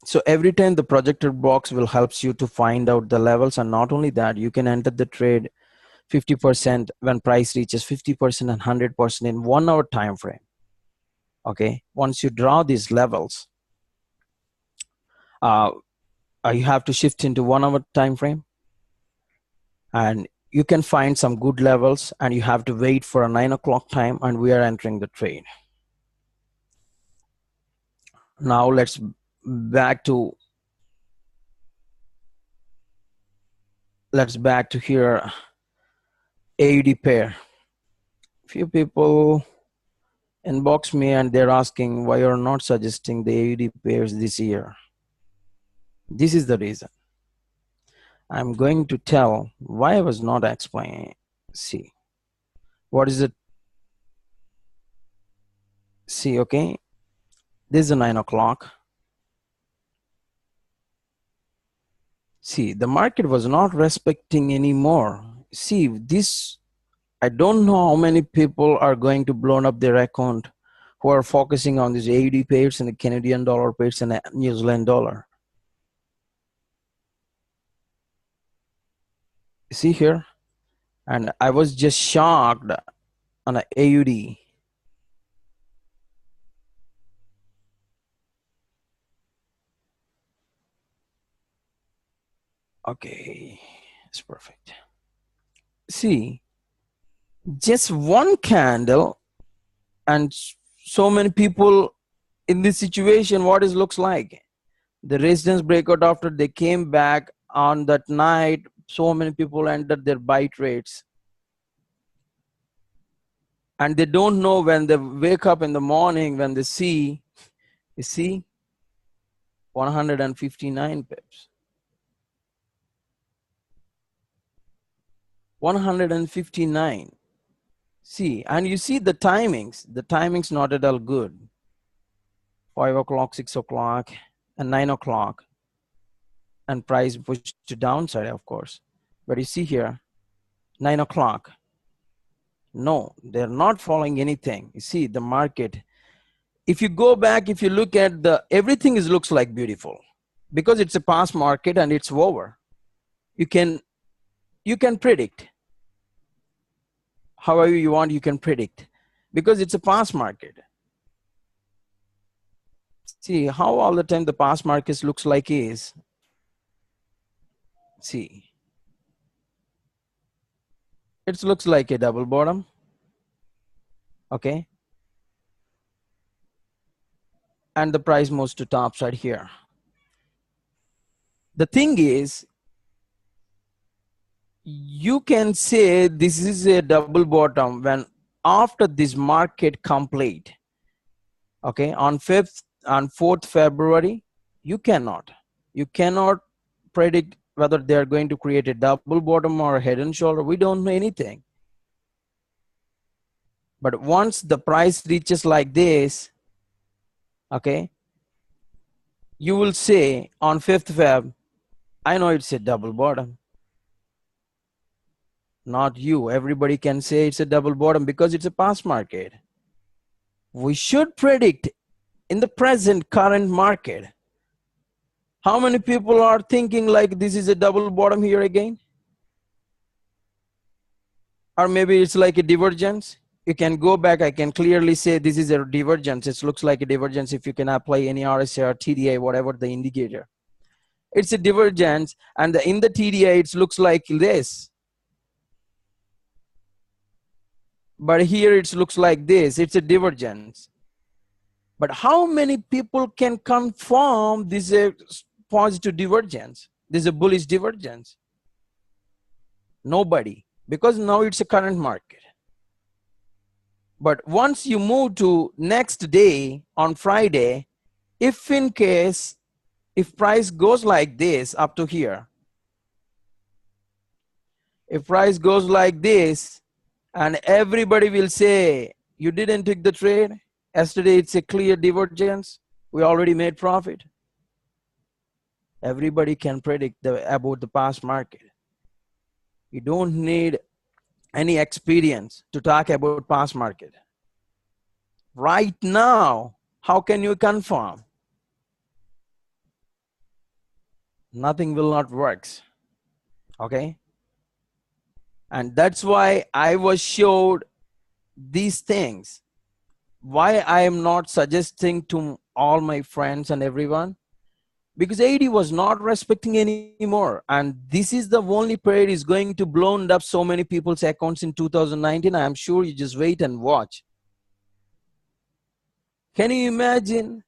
So every time the projected box will helps you to find out the levels, and not only that, you can enter the trade 50% when price reaches 50% and 100% in 1 hour time frame. Okay, once you draw these levels, you have to shift into 1 hour time frame, and you can find some good levels, and you have to wait for a 9 o'clock time, and we are entering the trade. Now let's back to here. AUD pair. Few people inbox me and they're asking why you're not suggesting the AUD pairs this year. This is the reason. I'm going to tell why I was not explaining. See, what is it? See, okay, this is a 9 o'clock. See, the market was not respecting anymore. See, this, I don't know how many people are going to blow up their account who are focusing on these AUD pairs and the Canadian dollar pairs and the New Zealand dollar. See here, and I was just shocked on a AUD. Okay, it's perfect. See, just one candle, and so many people in this situation, what it looks like. The resistance breakout after they came back on that night, so many people entered their buy trades. And they don't know when they wake up in the morning, when they see, you see, 159 pips. 159. See, and you see the timings. The timings not at all good. 5 o'clock, 6 o'clock, and 9 o'clock. And price pushed to downside, of course. But you see here, 9 o'clock. No, they're not following anything. You see the market. If you go back, if you look at the, everything is looks like beautiful because it's a past market and it's over. You can predict however you want, you can predict because it's a past market. See how all the time the past markets looks like is, see, it looks like a double bottom. Okay, and the price moves to top side here. The thing is, you can say this is a double bottom when after this market complete. Okay, on 4th February, you cannot predict whether they are going to create a double bottom or a head and shoulder. We don't know anything. But once the price reaches like this, okay, you will say on 5th Feb, I know it's a double bottom. Not you. Everybody can say it's a double bottom because it's a past market. We should predict in the present current market. How many people are thinking like this is a double bottom here again? Or maybe it's like a divergence. You can go back, I can clearly say this is a divergence. It looks like a divergence if you can apply any RSI or TDI, whatever the indicator. It's a divergence, and in the TDI it looks like this. But here it looks like this, it's a divergence. But how many people can confirm this is a positive divergence? This is a bullish divergence. Nobody, because now it's a current market. But once you move to next day on Friday, if in case, if price goes like this up to here, if price goes like this, and everybody will say, you didn't take the trade, yesterday it's a clear divergence, we already made profit. Everybody can predict about the past market. You don't need any experience to talk about past market. Right now, how can you confirm? Nothing will not works. Okay, and that's why I was showed these things. Why I am not suggesting to all my friends and everyone, because AD was not respecting anymore, and this is the only period is going to blown up so many people's accounts in 2019. I am sure you just wait and watch. Can you imagine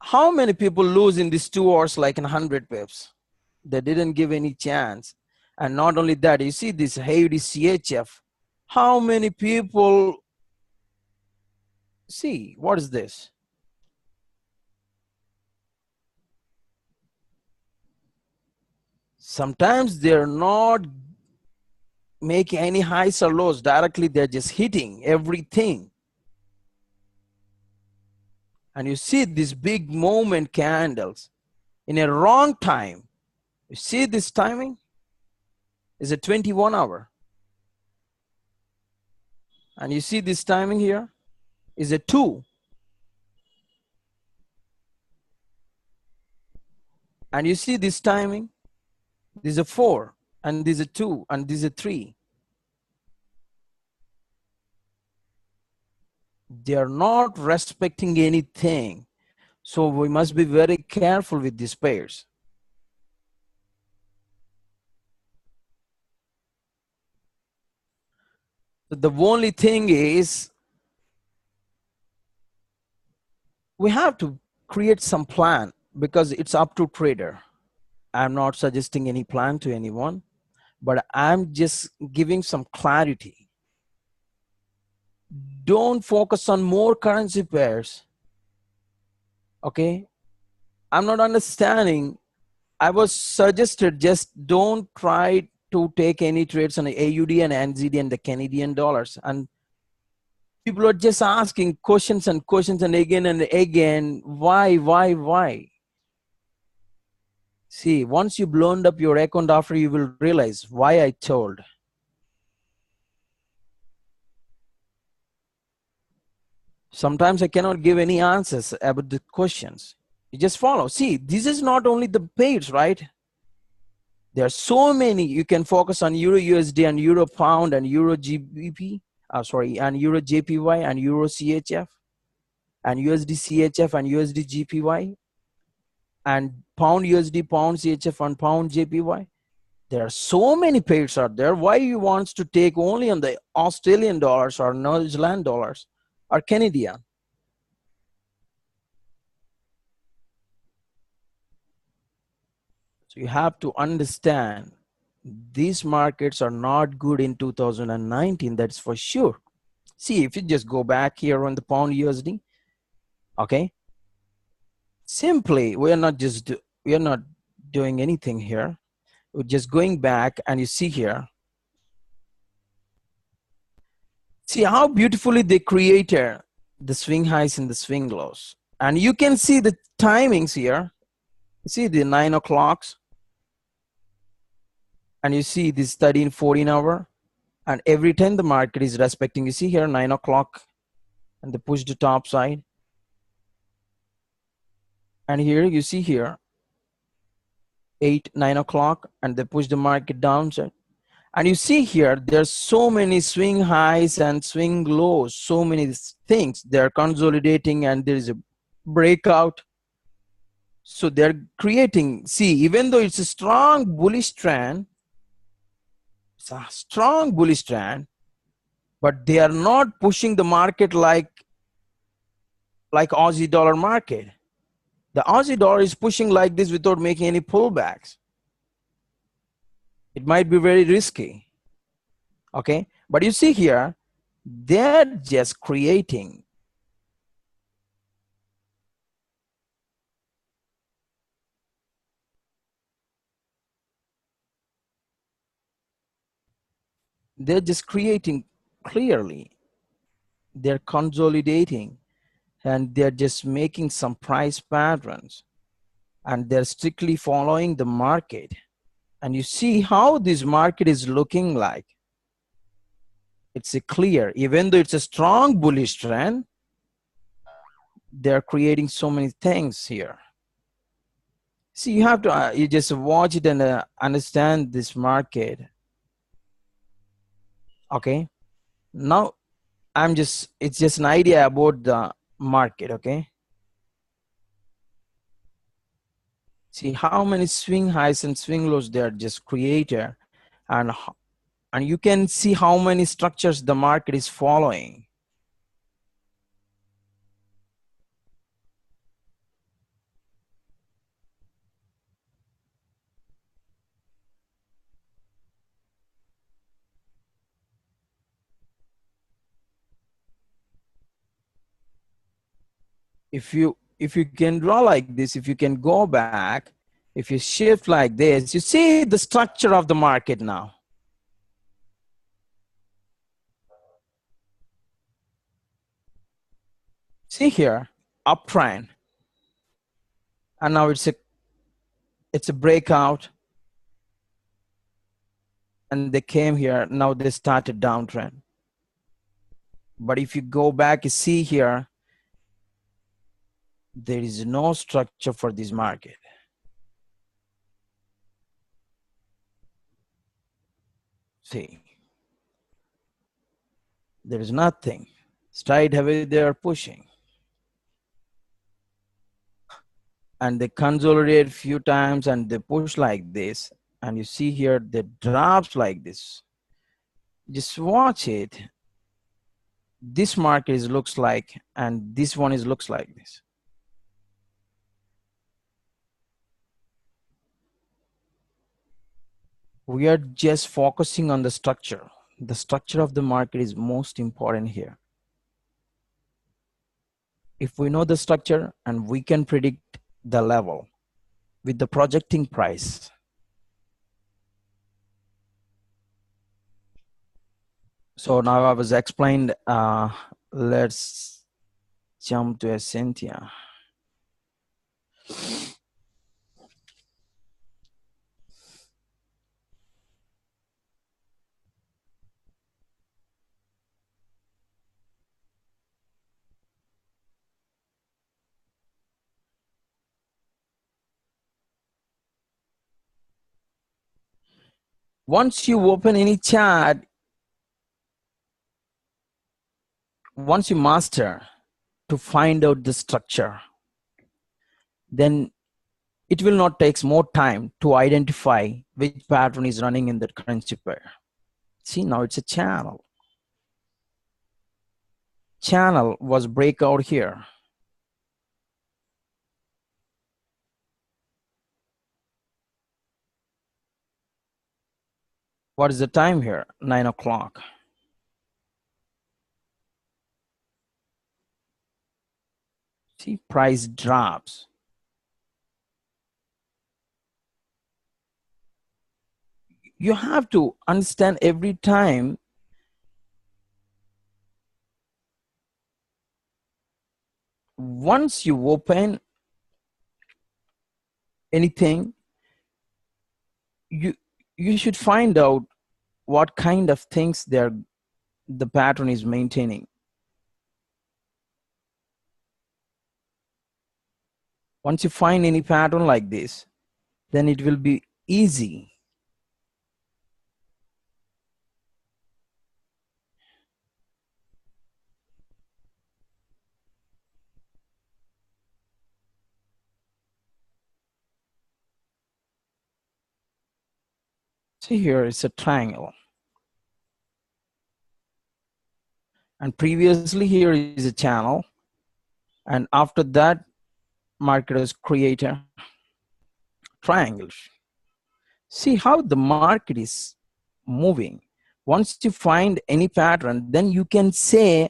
how many people lose in these 2 hours like in 100 pips? They didn't give any chance. And not only that, you see this Haiti CHF. How many people see? What is this? Sometimes they're not making any highs or lows directly, they're just hitting everything. And you see these big moment candles in a wrong time. You see this timing is a 21 hour. And you see this timing here is a 2. And you see this timing, this is a 4. and these are 2, and these are 3. They are not respecting anything. So we must be very careful with these pairs. The only thing is we have to create some plan, because it's up to trader. I'm not suggesting any plan to anyone, but I'm just giving some clarity. Don't focus on more currency pairs. Okay, I'm not understanding. I was suggested just don't try to take any trades on the AUD and NZD and the Canadian dollars. And people are just asking questions and questions and again. Why? See, once you blown up your account after, you will realize why I told. Sometimes I cannot give any answers about the questions. You just follow. See, this is not only the pairs, right? There are so many. You can focus on Euro USD and Euro Pound and Euro GBP, and Euro JPY and Euro CHF and USD CHF and USD GPY and Pound USD, Pound CHF and Pound JPY. There are so many pairs out there. Why you want to take only on the Australian dollars or New Zealand dollars or Canadian? So you have to understand these markets are not good in 2019. That's for sure. See, if you just go back here on the Pound USD, okay, simply we are not doing anything here. We're just going back, and you see here, see how beautifully they created the swing highs and the swing lows. And you can see the timings here. You see the 9 o'clocks, and you see this 13, 14 hour. And every time the market is respecting, you see here 9 o'clock, and they push the top side. And here you see here 8, 9 o'clock, and they push the market down. And you see here, there's so many swing highs and swing lows, so many things. They're consolidating, and there is a breakout. So they're creating, see, even though it's a strong bullish trend, it's a strong bullish trend, but they are not pushing the market like Aussie dollar market. The Aussie dollar is pushing like this without making any pullbacks. It might be very risky. Okay, but you see here, they're just creating. They're just creating clearly. They're consolidating, and they're just making some price patterns, and they're strictly following the market. And you see how this market is looking like. It's a clear, even though it's a strong bullish trend, they're creating so many things here. See, you have to, you just watch it and understand this market. Okay. Now, it's just an idea about the market. Okay. See how many swing highs and swing lows they are just created, and you can see how many structures the market is following. If you can draw like this, if you can go back, if you shift like this, you see the structure of the market now. See here, uptrend, and now it's a breakout, and they came here. Now they started downtrend. But if you go back, you see here, there is no structure for this market. See, there is nothing. Straight away they are pushing. And they consolidate few times and they push like this. And you see here, they drops like this. Just watch it. This market is looks like, and this one is looks like this. We are just focusing on the structure. The structure of the market is most important here. If we know the structure and we can predict the level with the projecting price. So now I was explained, let's jump to Essentia. Once you open any chart, once you master to find out the structure, then it will not take more time to identify which pattern is running in the currency pair. See, now it's a channel. Channel was breakout here. What is the time here? 9 o'clock. See, price drops. You have to understand every time once you open anything, you should find out what kind of things the pattern is maintaining. Once you find any pattern like this, then it will be easy. See here, it's a triangle. And previously here is a channel. And after that, marketers create a triangle. See how the market is moving. Once you find any pattern, then you can say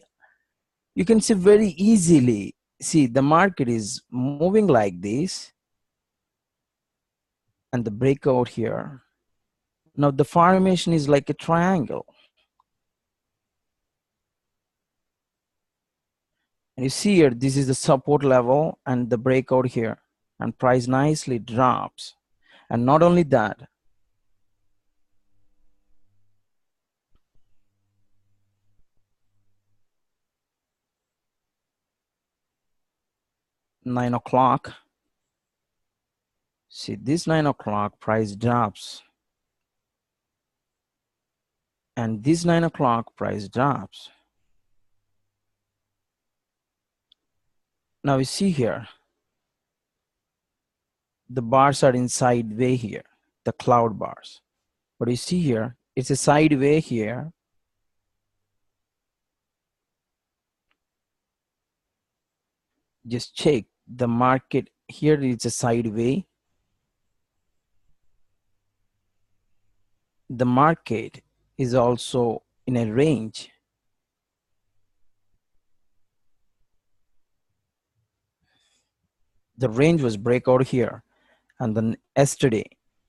very easily, see the market is moving like this and the breakout here. Now the formation is like a triangle. And you see here, this is the support level and the breakout here, and price nicely drops. And not only that, nine o'clock. See this 9 o'clock price drops. And this 9 o'clock price drops. Now you see here, the bars are inside way here, the cloud bars. But you see here, it's a sideway here. Just check the market here, it's a sideway. The market is also in a range. The range was breakout here, and then yesterday,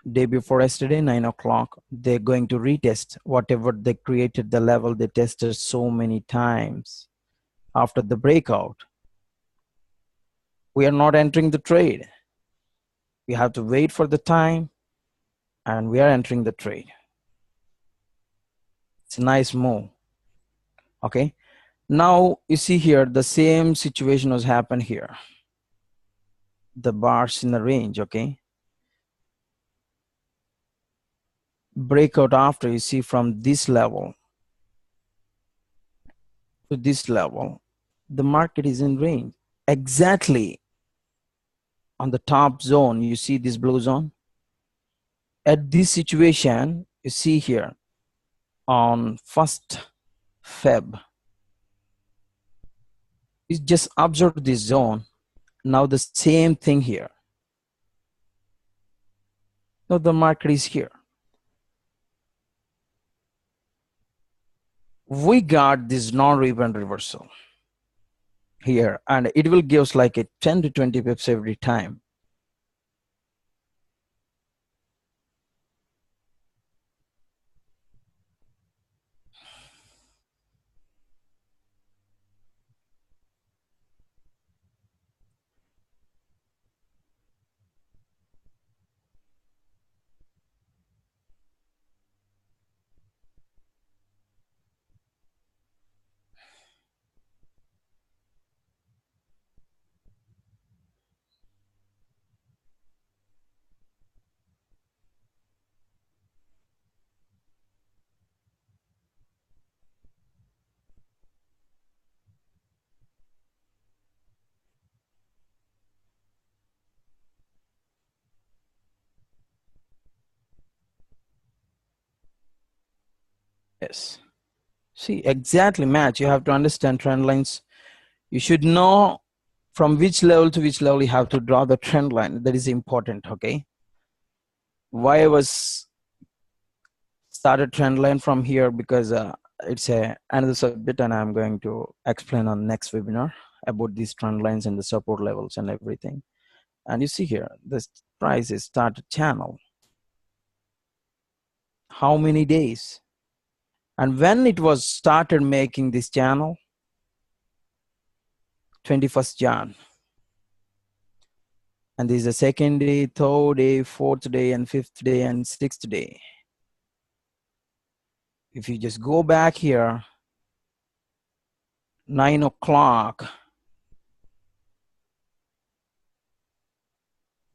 day before yesterday, 9 o'clock, they're going to retest whatever they created, the level they tested so many times. After the breakout, we are not entering the trade. We have to wait for the time, and we are entering the trade. It's a nice move. Okay, now you see here the same situation has happened here. The bars in the range. Okay, breakout after, you see from this level to this level, the market is in range. Exactly on the top zone, you see this blue zone. At this situation, you see here on 1st Feb, you just observe this zone. Now the same thing here. Now the market is here. We got this non-rebound reversal here, and it will give us like a 10 to 20 pips every time. Yes. See, exactly match. You have to understand trend lines. You should know from which level to which level you have to draw the trend line. That is important, okay? Why I was started trend line from here, because it's another subject, and I'm going to explain on next webinar about these trend lines and the support levels and everything. And you see here, this price is started channel. How many days? And when it was started making this channel, 21st Jan. And this is the second day, third day, fourth day, and fifth day, and sixth day. If you just go back here, 9 o'clock,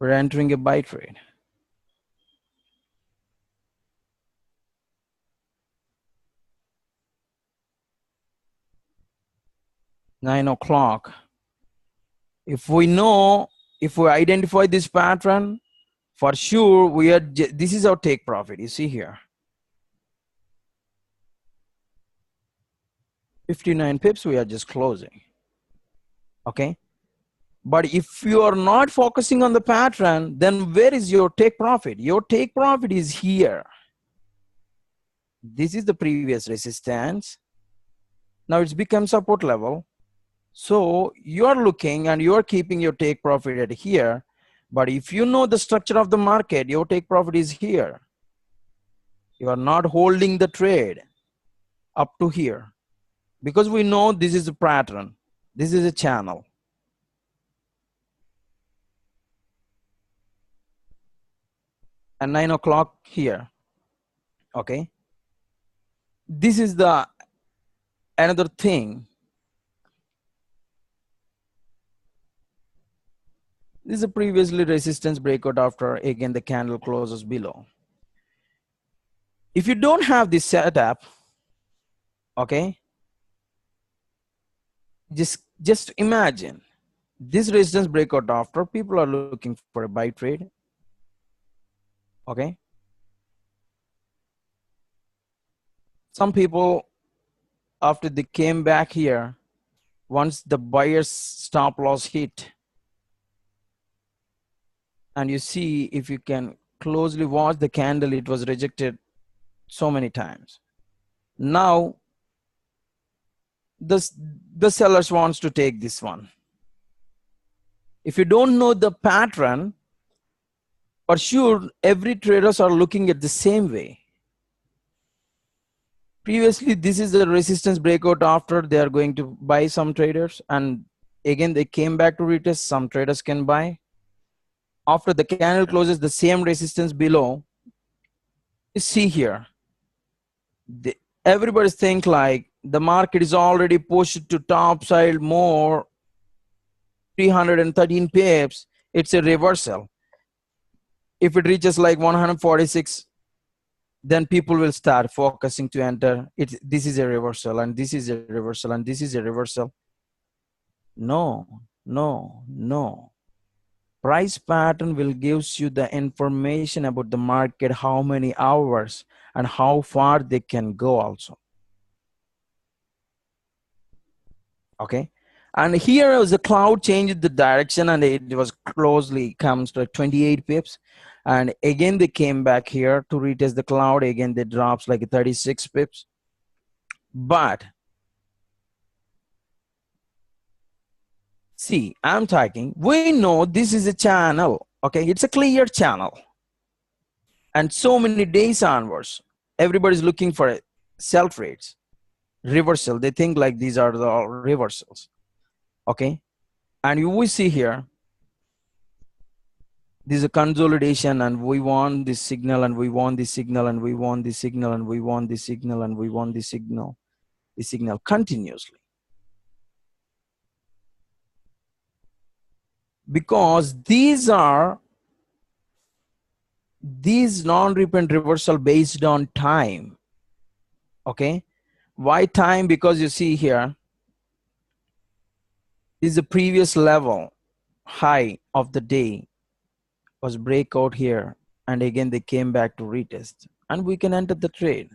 we're entering a buy trade. Nine o'clock. If we know, if we identify this pattern, for sure we are. This is our take profit. You see here, 59 pips. We are just closing. Okay. But if you are not focusing on the pattern, then where is your take profit? Your take profit is here. This is the previous resistance. Now it's become support level. So you're looking and you're keeping your take profit at here. But if you know the structure of the market, your take profit is here. You are not holding the trade up to here, because we know this is a pattern. This is a channel. And 9 o'clock here. Okay. This is the another thing. This is a previously resistance breakout after again the candle closes below. If you don't have this setup, okay, just imagine this resistance breakout after, people are looking for a buy trade. Okay. Some people, after they came back here, once the buyer's stop loss hit, and you see, if you can closely watch the candle, it was rejected so many times. Now the sellers wants to take this one. If you don't know the pattern, for sure every traders are looking at the same way. Previously, this is the resistance breakout after, they are going to buy some traders, and again they came back to retest, some traders can buy. After the candle closes the same resistance below, you see here, everybody think like the market is already pushed to top side more, 313 pips, it's a reversal. If it reaches like 146, then people will start focusing to enter it. This is a reversal, and this is a reversal, and this is a reversal. No, no, no. Price pattern will gives you the information about the market, how many hours and how far they can go also. Okay. And here as the cloud changed the direction and it was closely comes to 28 pips. And again, they came back here to retest the cloud. Again, they drops like 36 pips. But see, I'm talking, we know this is a channel. Okay. It's a clear channel. And so many days onwards, everybody's looking for sell trades, reversal. They think like these are the reversals. Okay. And you will see here, this is a consolidation, and we want this signal, and we want this signal, and we want this signal, and we want this signal, and we want this signal continuously. Because these non-repeat reversal based on time. Okay. Why time? Because you see here, this is the previous level high of the day was breakout here, and again they came back to retest, and we can enter the trade.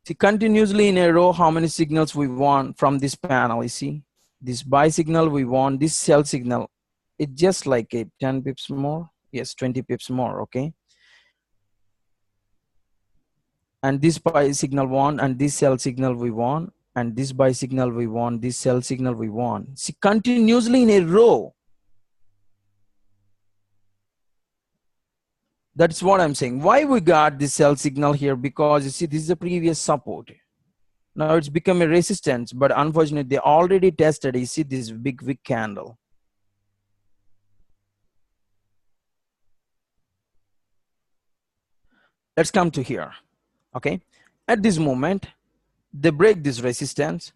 See, continuously in a row, how many signals we want from this panel? You see, this buy signal we want, this sell signal, it's just like a 10 pips more. Yes, 20 pips more. Okay. And this buy signal want, and this sell signal we want, and this buy signal we want, this sell signal we want. See, continuously in a row. That's what I'm saying. Why we got this sell signal here? Because you see, this is a previous support. Now it's become a resistance, but unfortunately they already tested. You see this big wick candle. Let's come to here. Okay. At this moment, they break this resistance.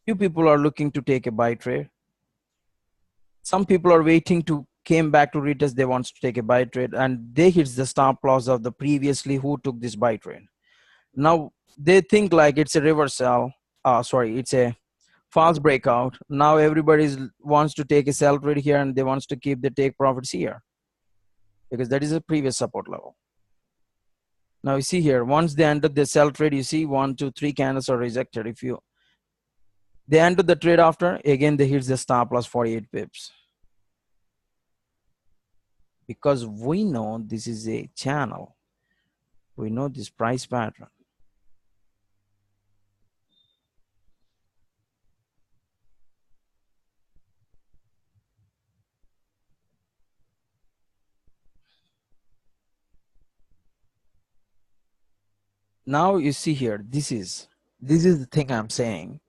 Few people are looking to take a buy trade. Some people are waiting to came back to retest. They want to take a buy trade, and they hit the stop loss of the previously who took this buy trade. Now they think like it's a reversal. It's a false breakout. Now everybody wants to take a sell trade here, and they wants to keep the take profits here because that is a previous support level. Now you see here, once they enter the sell trade, you see 1, 2, 3 candles are rejected. If they enter the trade after, again they hit the stop loss 48 pips. Because we know this is a channel. We know this price pattern. Now you see here, this is the thing I'm saying.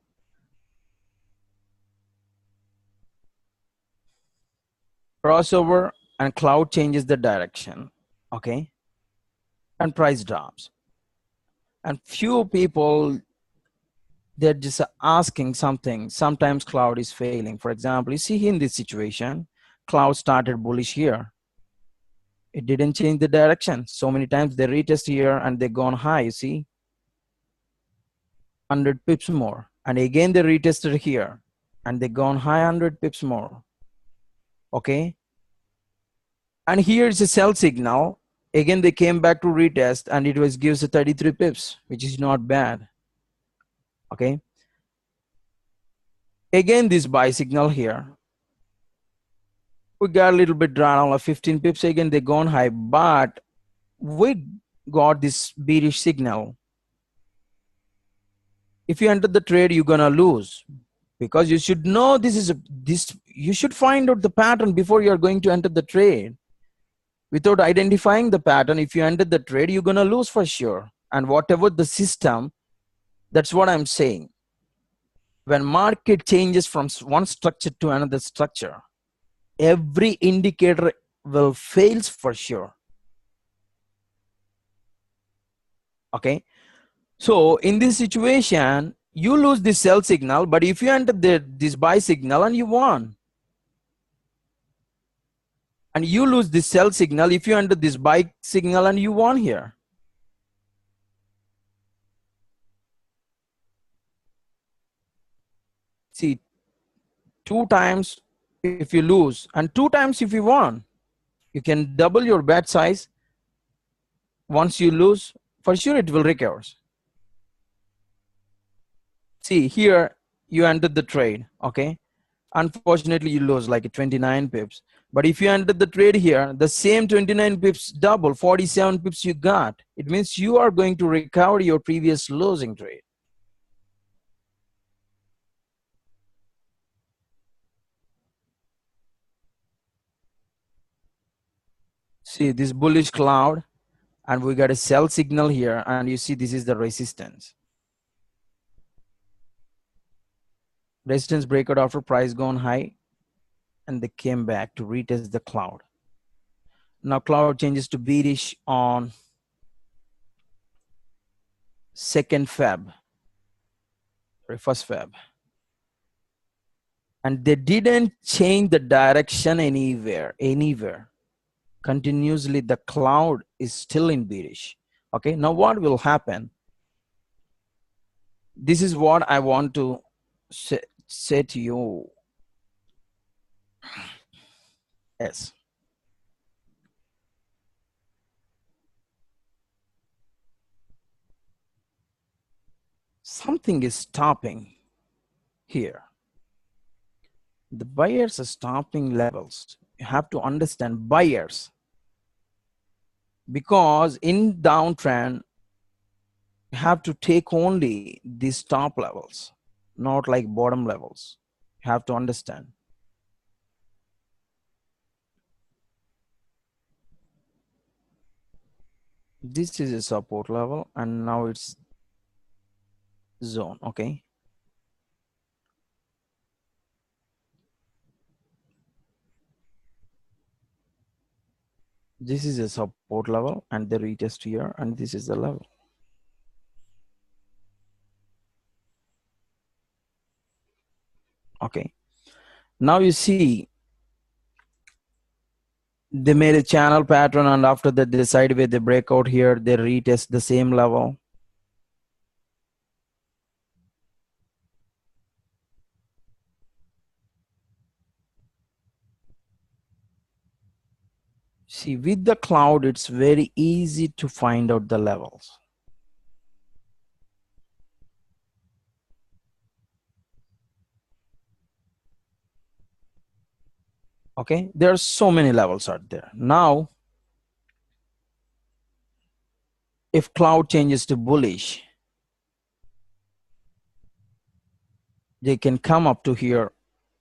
Crossover and cloud changes the direction. Okay. And price drops. And few people, they're just asking something. Sometimes cloud is failing. For example, you see in this situation, cloud started bullish here. It didn't change the direction. So many times they retest here and they gone high, you see, 100 pips more. And again they retested here and they gone high 100 pips more. Okay. And here is a sell signal. Again they came back to retest, and it was gives a 33 pips, which is not bad. Okay. Again this buy signal here. We got a little bit drawn of 15 pips. Again they gone high, but we got this bearish signal. If you enter the trade, you're gonna lose, because you should know you should find out the pattern before you're going to enter the trade. Without identifying the pattern, if you enter the trade, you're gonna lose for sure. And whatever the system, that's what I'm saying. When market changes from one structure to another structure, every indicator will fails for sure. Okay. So in this situation, you lose the sell signal, but if you enter this buy signal and you won. and you lose the sell signal if you enter this buy signal and you won here. See, 2 times if you lose and 2 times if you won. You can double your bet size. Once you lose, for sure it will recover. See, here you entered the trade, okay? Unfortunately, you lose like 29 pips. But if you entered the trade here, the same 29 pips double, 47 pips you got. It means you are going to recover your previous losing trade. See this bullish cloud, and we got a sell signal here, and you see this is the resistance. Resistance breakout after price gone high, and they came back to retest the cloud. Now cloud changes to bearish on 2nd Feb, or 1st Feb. And they didn't change the direction anywhere. Continuously, the cloud is still in bearish. Okay, now what will happen? This is what I want to say to you. Yes. Something is stopping here. The buyers are stopping levels. You have to understand buyers, because in downtrend you have to take only these top levels, not like bottom levels. You have to understand. This is a support level, and now it's zone. Okay, this is a support level, and they retest here, and this is the level. Okay, now you see they made a channel pattern, and after that they sideway, they break out here, they retest the same level. See, with the cloud, it's very easy to find out the levels. Okay, there are so many levels out there. Now, if cloud changes to bullish, they can come up to here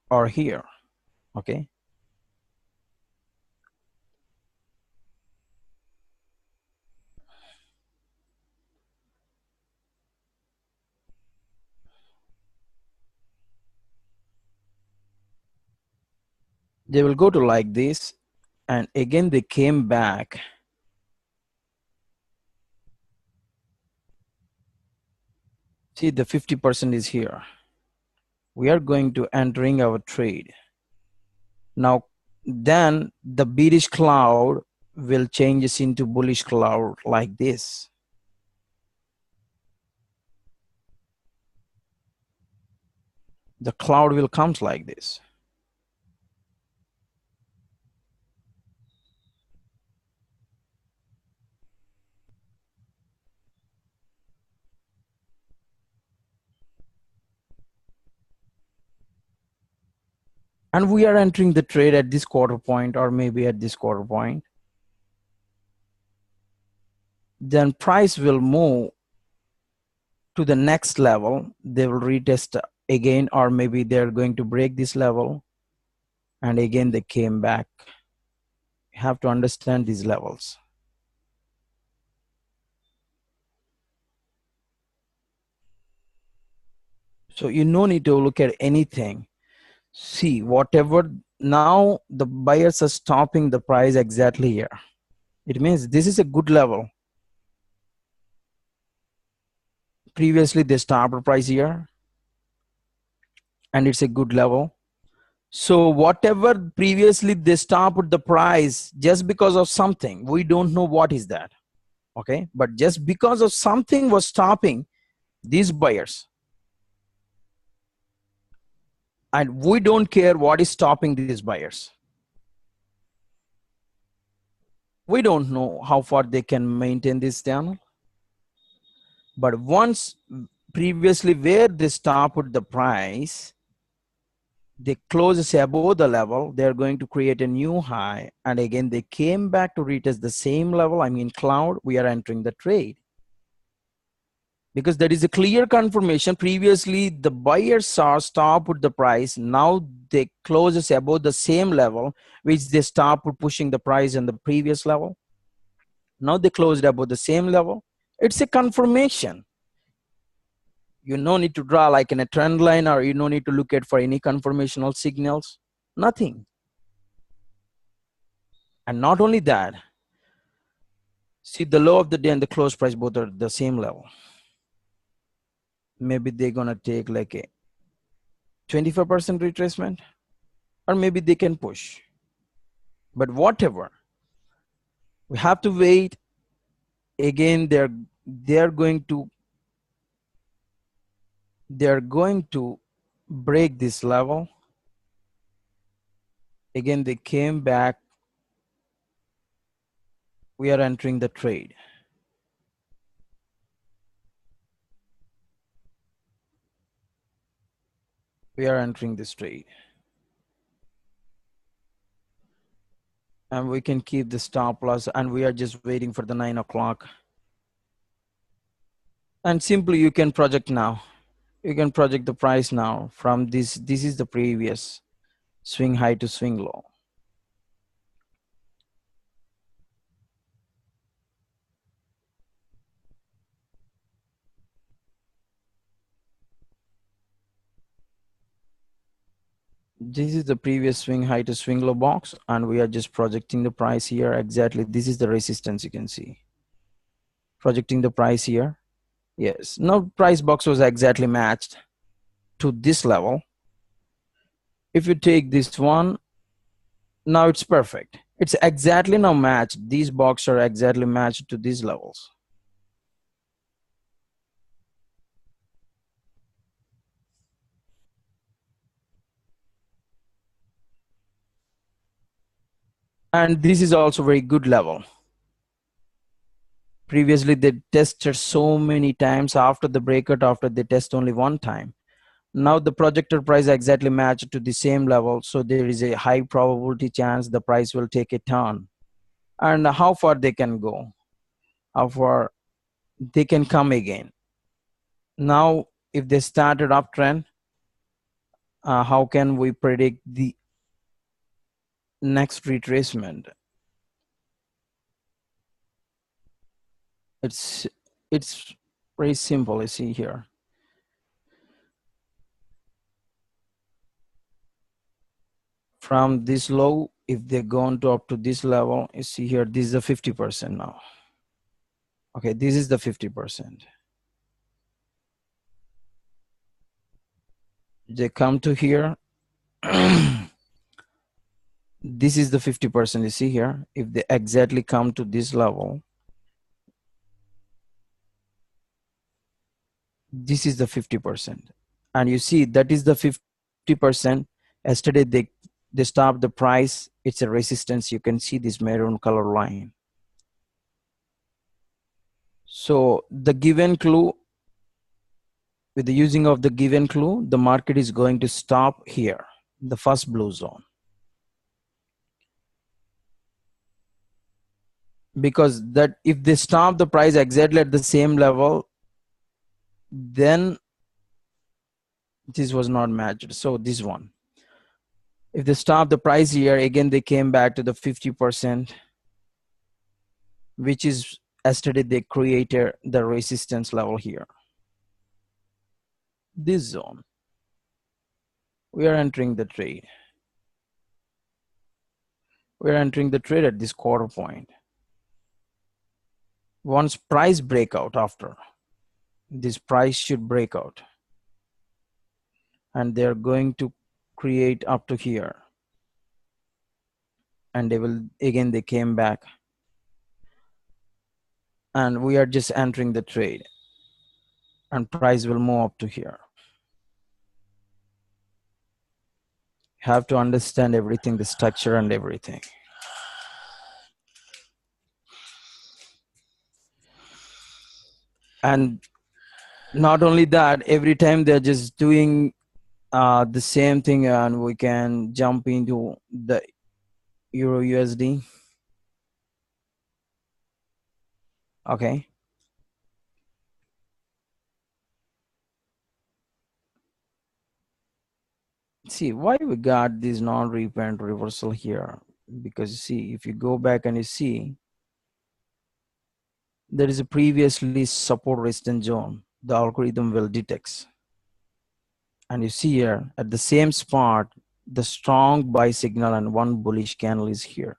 or here. Okay, they will go to like this, and again they came back. See, the 50% is here. We are going to entering our trade. Now, then the bearish cloud will changes into bullish cloud like this. The cloud will comes like this. And we are entering the trade at this quarter point, or maybe at this quarter point. Then price will move to the next level. They will retest again, or maybe they're going to break this level, and again they came back. You have to understand these levels. So you no need to look at anything. See, whatever, now the buyers are stopping the price exactly here. It means this is a good level. Previously they stopped the price here, and it's a good level. So whatever previously they stopped the price just because of something, we don't know what is that. Okay, but just because of something was stopping these buyers, and we don't care what is stopping these buyers. We don't know how far they can maintain this channel. But once previously where they stopped the price, they close above the level, they're going to create a new high, and again they came back to retest the same level. I mean cloud, we are entering the trade, because there is a clear confirmation. Previously the buyers saw stop with the price, now they closes above the same level which they stopped pushing the price in the previous level. Now they closed above the same level. It's a confirmation. You no need to draw like in a trend line, or you no need to look at for any confirmational signals, nothing. And not only that, see the low of the day and the close price both are the same level. Maybe they're gonna take like a 25% retracement, or maybe they can push. But whatever, we have to wait. Again, they're going to break this level. Again, they came back. We are entering the trade. We are entering this trade. And we can keep the stop loss, and we are just waiting for the 9 o'clock. And simply you can project now. You can project the price now from this. This is the previous swing high to swing low. This is the previous swing high to swing low box, and we are just projecting the price here. Exactly, this is the resistance. You can see projecting the price here. Yes, now price box was exactly matched to this level. If you take this one, now it's perfect. It's exactly now matched. These boxes are exactly matched to these levels. And this is also very good level. Previously they tested so many times. After the breakout, after they test only one time, now the projected price exactly matched to the same level, so there is a high probability chance the price will take a turn. And how far they can go, how far they can come again. Now if they started uptrend, how can we predict the next retracement? It's very simple. You see here, from this low, if they gone to up to this level, you see here, this is the 50% now. Okay, this is the 50%. They come to here. This is the 50%. You see here, if they exactly come to this level, this is the 50%. And you see that is the 50%. Yesterday they stopped the price. It's a resistance. You can see this maroon color line. So the given clue, with the using of the given clue, the market is going to stop here, the first blue zone. Because that if they stop the price exactly at the same level, then this was not matched. So this one, if they stop the price here, again they came back to the 50%, which is yesterday they created the resistance level here, this zone. We are entering the trade. We are entering the trade at this quarter point. Once price breakout, after this price should break out, and they're going to create up to here, and they came back, and we are just entering the trade, and price will move up to here. Have to understand everything, the structure and everything. And not only that, every time they're just doing the same thing, and we can jump into the Euro USD. Okay. See why we got this non-repent reversal here, because you see, if you go back and you see, there is a previously support resistance zone the algorithm will detect, and you see here at the same spot the strong buy signal and one bullish candle is here.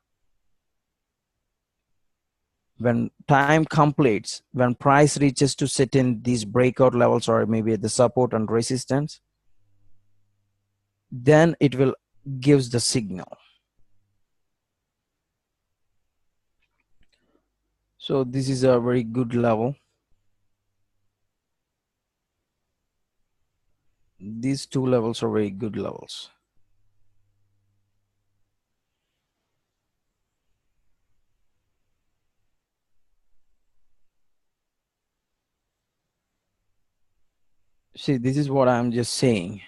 When time completes, when price reaches to sit in these breakout levels or maybe at the support and resistance, then it will gives the signal. So this is a very good level. These two levels are very good levels. See, this is what I'm just saying.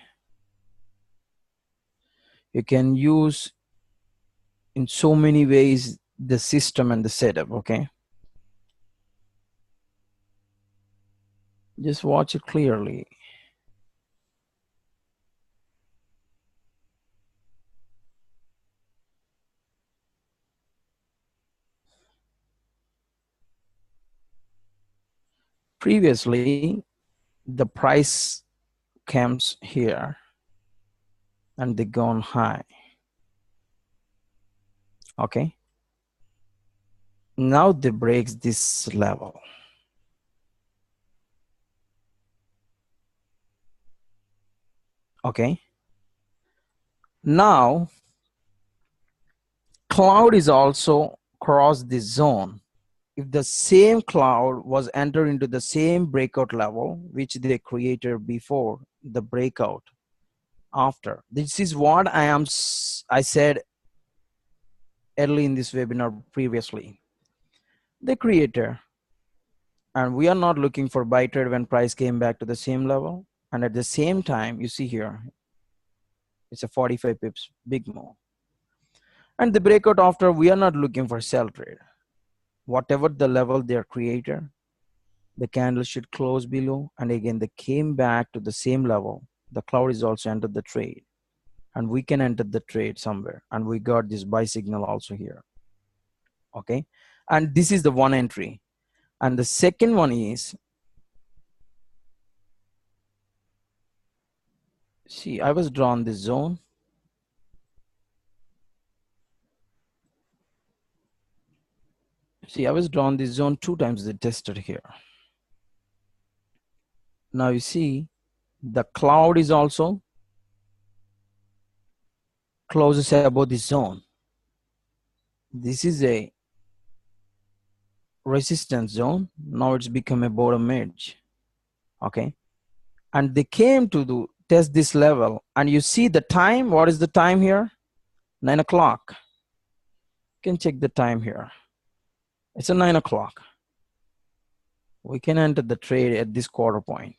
You can use in so many ways the system and the setup. Okay, just watch it clearly. Previously the price comes here and they gone high. Okay, now they breaks this level. Okay, now cloud is also cross this zone. If the same cloud was entered into the same breakout level which they created before the breakout, after, this is what I said early in this webinar previously, the creator, and we are not looking for buy trade when price came back to the same level, and at the same time you see here it's a 45 pips big move, and the breakout after, we are not looking for sell trade. Whatever the level they are created, the candle should close below, and again they came back to the same level. The cloud is also entered the trade, and we can enter the trade somewhere, and we got this buy signal also here. Okay, and this is the one entry, and the second one is, see, I was drawn this zone. See, I was drawn this zone 2 times they tested here. Now you see the cloud is also closes above this zone. This is a resistance zone. Now it's become a bottom edge. Okay, and they came to do test this level, and you see the time. What is the time here? 9 o'clock. You can check the time here. It's a 9 o'clock. We can enter the trade at this quarter point,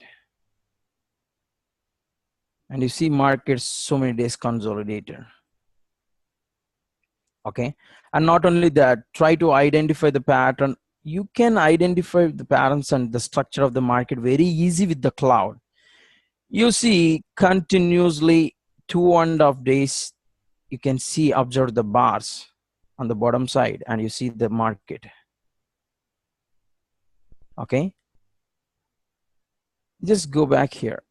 and you see markets so many days consolidator. Okay, and not only that, try to identify the pattern. You can identify the patterns and the structure of the market very easy with the cloud. You see continuously 2.5 days, you can see, observe the bars on the bottom side, and you see the market. Okay, just go back here.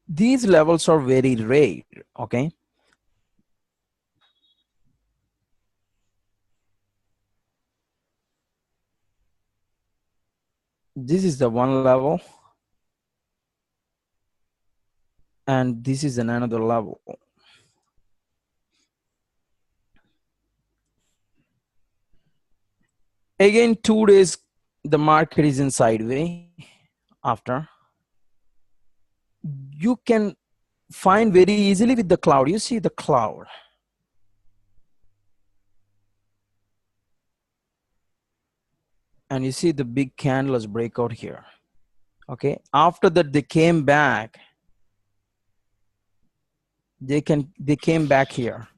These levels are very rare. Okay, This is the one level, and this is another level. Again, 2 days, the market is in sideway. After, you can find very easily with the cloud. You see the cloud. And you see the big candles breakout here. Okay. After that, they came back. They came back here.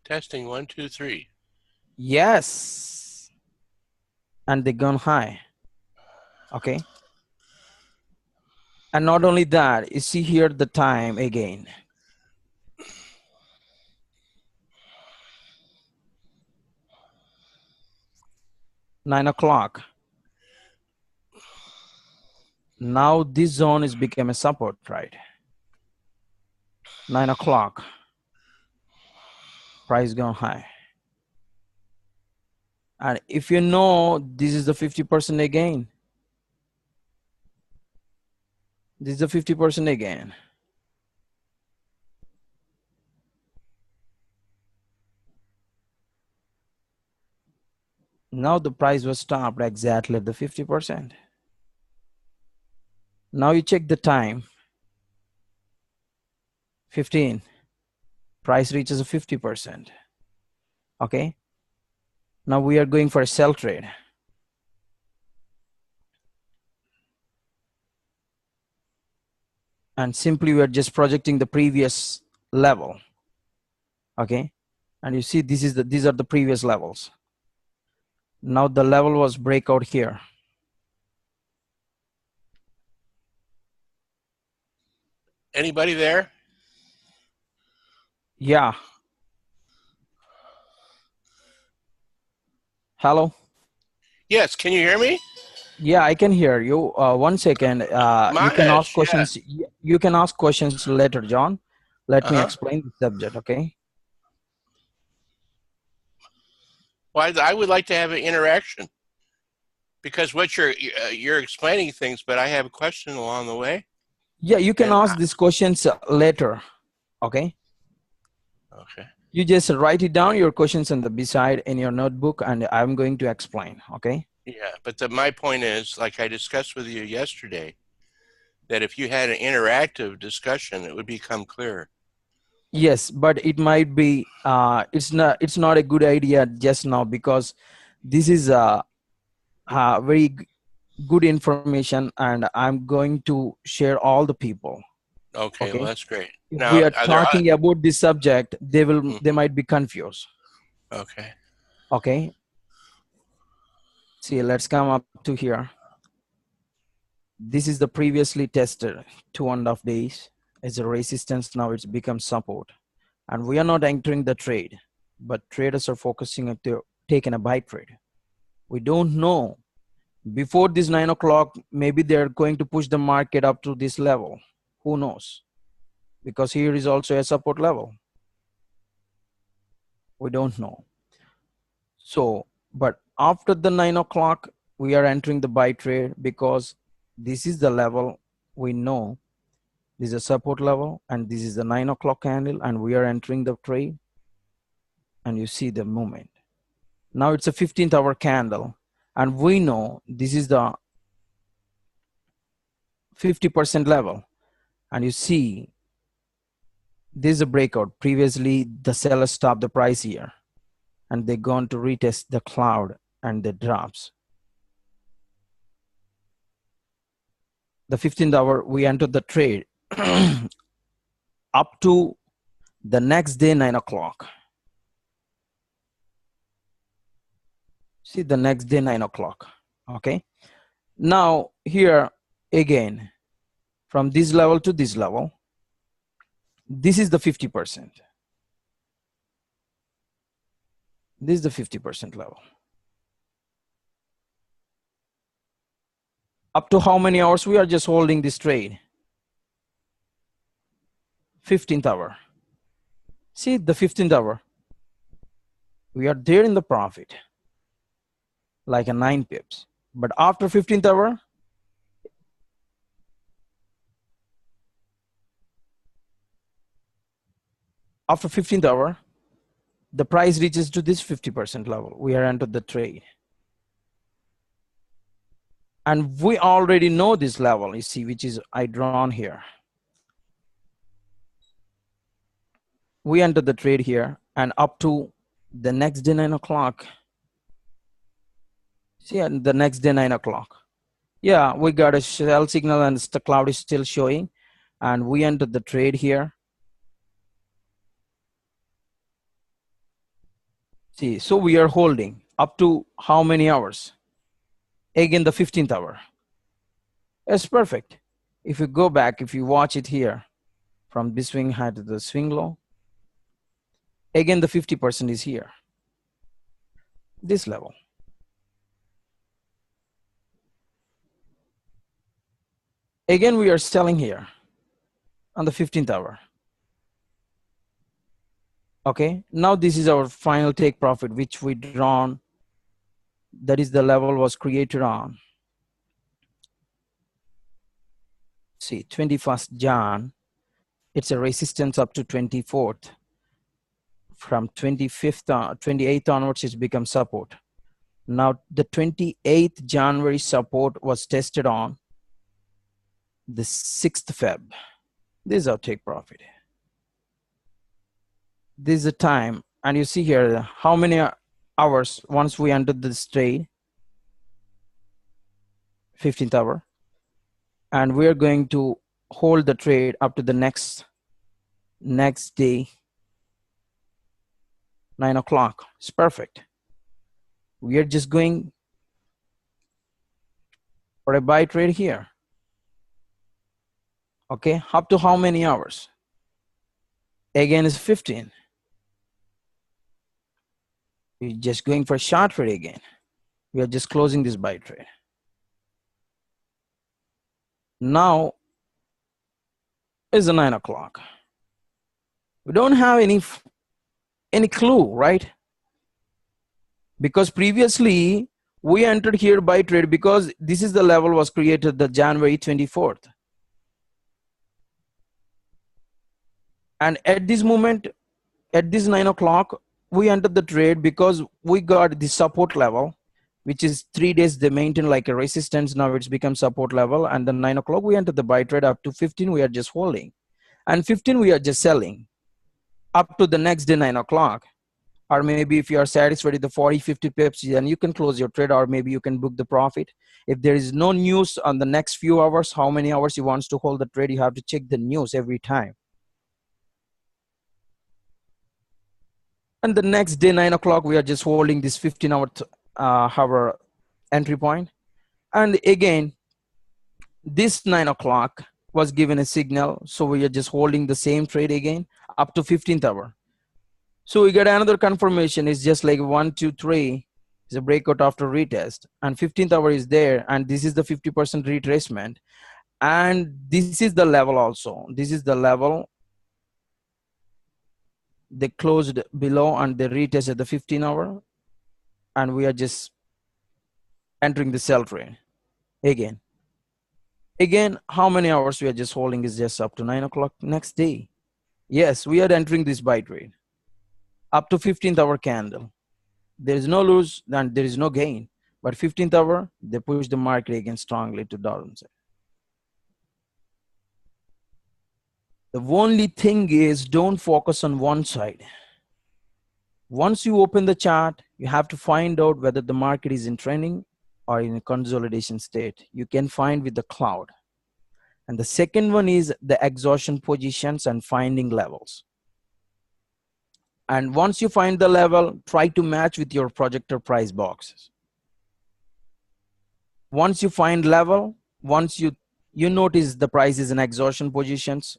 Testing 1, 2, 3. Yes. And they gone high. Okay. And not only that, you see here the time again. 9 o'clock. Now this zone is become a support, right? 9 o'clock. Price gone high. And if you know, this is the 50% again. This is the 50% again. Now the price was stopped exactly at the 50%. Now you check the time. 15. Price reaches a 50%. Okay. Now we are going for a sell trade. And simply we are just projecting the previous level. Okay. And you see these are the previous levels. Now the level was breakout here. Anybody there? Yeah. Hello. Yes, can you hear me? Yeah, I can hear you. 1 second. You can ask Mahesh, yeah. questions. You can ask questions later, John. Let me Uh-huh. explain the subject. Okay. Well, I would like to have an interaction because what you're explaining things, but I have a question along the way. Yeah, you can And ask these questions later. Okay. okay. You just write it down, your questions on the beside in your notebook, and I'm going to explain. Okay. Yeah, but my point is, like I discussed with you yesterday, that if you had an interactive discussion, it would become clearer. Yes, but it might be. It's not a good idea just now because this is very good information, and I'm going to share all the people. Okay, well Okay. that's great. If we Now, are are there? talking about this subject, they Mhm. might be confused. Okay. Okay. See, let's come up to here. This is the previously tested 2.5 days as a resistance. Now it's become support, and we are not entering the trade, but traders are focusing on taking a buy trade. We don't know before this 9 o'clock, maybe they're going to push the market up to this level. Who knows? Because here is also a support level. We don't know. So, but after the 9 o'clock, we are entering the buy trade because this is the level we know. This is a support level, and this is the 9 o'clock candle, and we are entering the trade, and you see the movement. Now it's a 15th hour candle, and we know this is the 50% level, and you see this is a breakout. Previously, the seller stopped the price here, and they're going to retest the cloud, and the drops. The 15th hour, we entered the trade up to the next day, 9 o'clock. See the next day, 9 o'clock. Okay. Now here again, from this level to this level, this is the 50%. This is the 50% level. Up to how many hours we are just holding this trade? 15th hour. See the 15th hour. We are there in the profit. like a 9 pips. But after 15th hour, the price reaches to this 50% level. We are entered the trade. And we already know this level, you see, which is I drawn here. We entered the trade here and up to the next day 9 o'clock. See, and the next day 9 o'clock. Yeah, we got a sell signal and the cloud is still showing. And we entered the trade here. See, so we are holding up to how many hours? Again, the 15th hour. It's perfect. If you go back, if you watch it here, from this swing high to the swing low, again, the 50% is here, this level. Again, we are selling here on the 15th hour. Okay, now this is our final take profit, which we drawn. That is the level was created on. See, 21st Jan, it's a resistance up to 24th. From 28th onwards, it's become support. Now, the 28th January support was tested on the 6th Feb. This is our take profit. This is the time, and you see here how many hours once we entered this trade, 15th hour, and we are going to hold the trade up to the next day 9 o'clock. It's perfect. We are just going for a buy trade here. Okay, up to how many hours? Again is 15. We're just going for a short trade again. We are just closing this buy trade. Now is the 9 o'clock. We don't have any clue, right? Because previously we entered here buy trade because this is the level was created the January 24th. And at this moment, at this 9 o'clock, we entered the trade because we got the support level, which is 3 days they maintain like a resistance. Now it's become support level. And then 9 o'clock, we entered the buy trade up to 15. We are just holding. And 15, we are just selling up to the next day 9 o'clock. Or maybe if you are satisfied with the 40, 50 pips, then you can close your trade, or maybe you can book the profit. If there is no news on the next few hours, how many hours you want to hold the trade, you have to check the news every time. And the next day, 9 o'clock, we are just holding this 15-hour entry point. And again, this 9 o'clock was given a signal. So we are just holding the same trade again up to 15th hour. So we get another confirmation. It's just like 1, 2, 3 is a breakout after retest. And 15th hour is there. And this is the 50% retracement. And this is the level also. This is the level. They closed below and they retested the 15 hour, and we are just entering the sell trade again. How many hours we are just holding is just up to 9 o'clock next day. Yes, we are entering this buy trade up to 15th hour candle. There is no lose and there is no gain, but 15th hour they push the market again strongly to downside. The only thing is, don't focus on one side. Once you open the chart, you have to find out whether the market is in trending or in a consolidation state. You can find with the cloud. And the second one is the exhaustion positions and finding levels. And once you find the level, try to match with your projector price boxes. Once you find level, once you notice the price is in exhaustion positions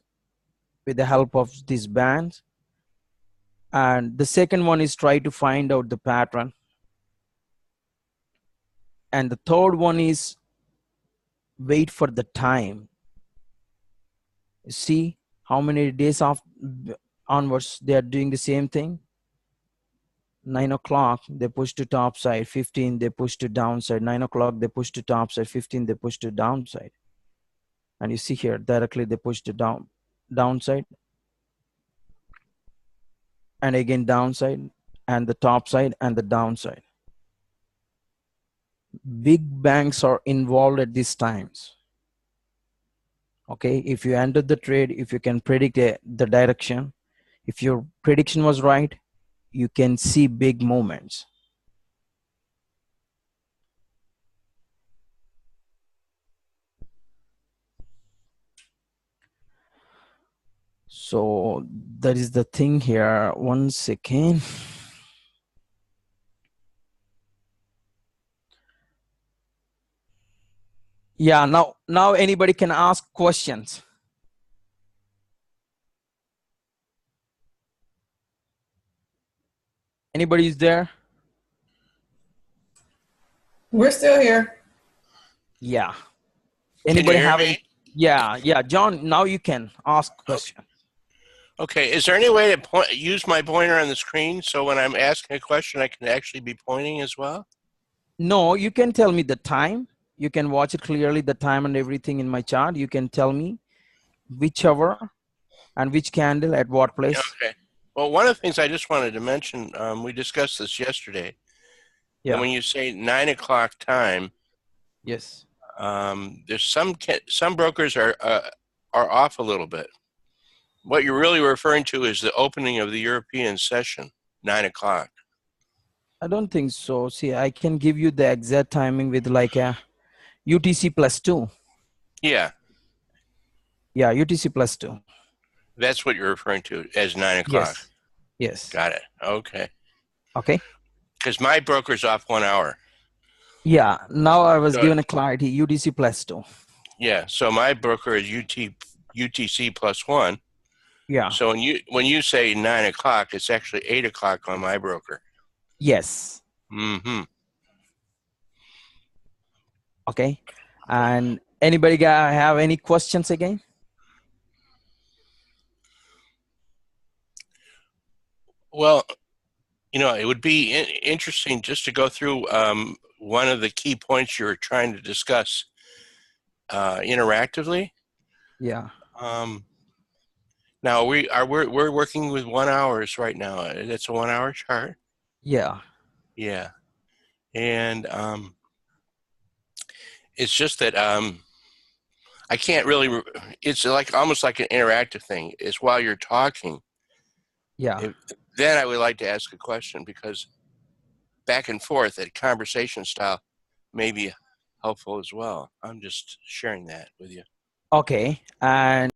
with the help of these bands. And the second one is try to find out the pattern. And the third one is wait for the time. See how many days onwards they are doing the same thing. 9 o'clock, they push to top side. 15, they push to downside. 9 o'clock, they push to top side. 15, they push to downside. And you see here, directly they push to downside. And again, downside, and the top side, and the downside. Big banks are involved at these times. Okay, if you enter the trade, if you can predict the direction, if your prediction was right, you can see big movements. So that is the thing here. 1 second. Yeah, now anybody can ask questions. Anybody is there? We're still here. Yeah. Can you Anybody hear have me? any? Yeah, John, now you can ask question. Okay. Is there any way to use my pointer on the screen so when I'm asking a question, I can actually be pointing as well? No, you can tell me the time. You can watch it clearly, the time and everything in my chart. You can tell me which hour and which candle at what place. Okay. Well, one of the things I just wanted to mention, we discussed this yesterday, and Yeah. when you say 9 o'clock time, Yes. there's some brokers are off a little bit. What you're really referring to is the opening of the European session, 9 o'clock. I don't think so. See, I can give you the exact timing with like a UTC +2. Yeah, Yeah, UTC +2. that's what you're referring to as 9 o'clock. Yes. Yes. Got it. Okay. Okay. Because my broker's off 1 hour. Yeah. Now I was So, given a clarity UTC +2. yeah. So my broker is UTC +1. Yeah. So when you say 9 o'clock, it's actually 8 o'clock on my broker. Yes. Mm-hmm. Okay. And anybody have any questions again? Well, it would be interesting just to go through one of the key points you're trying to discuss interactively. Yeah. Now we're working with 1 hours right now. It's a 1 hour chart. Yeah. Yeah, and it's just that I can't really. It's like almost like an interactive thing. It's while you're talking. Yeah. Then I would like to ask a question because back and forth, that conversation style may be helpful as well. I'm just sharing that with you. Okay. And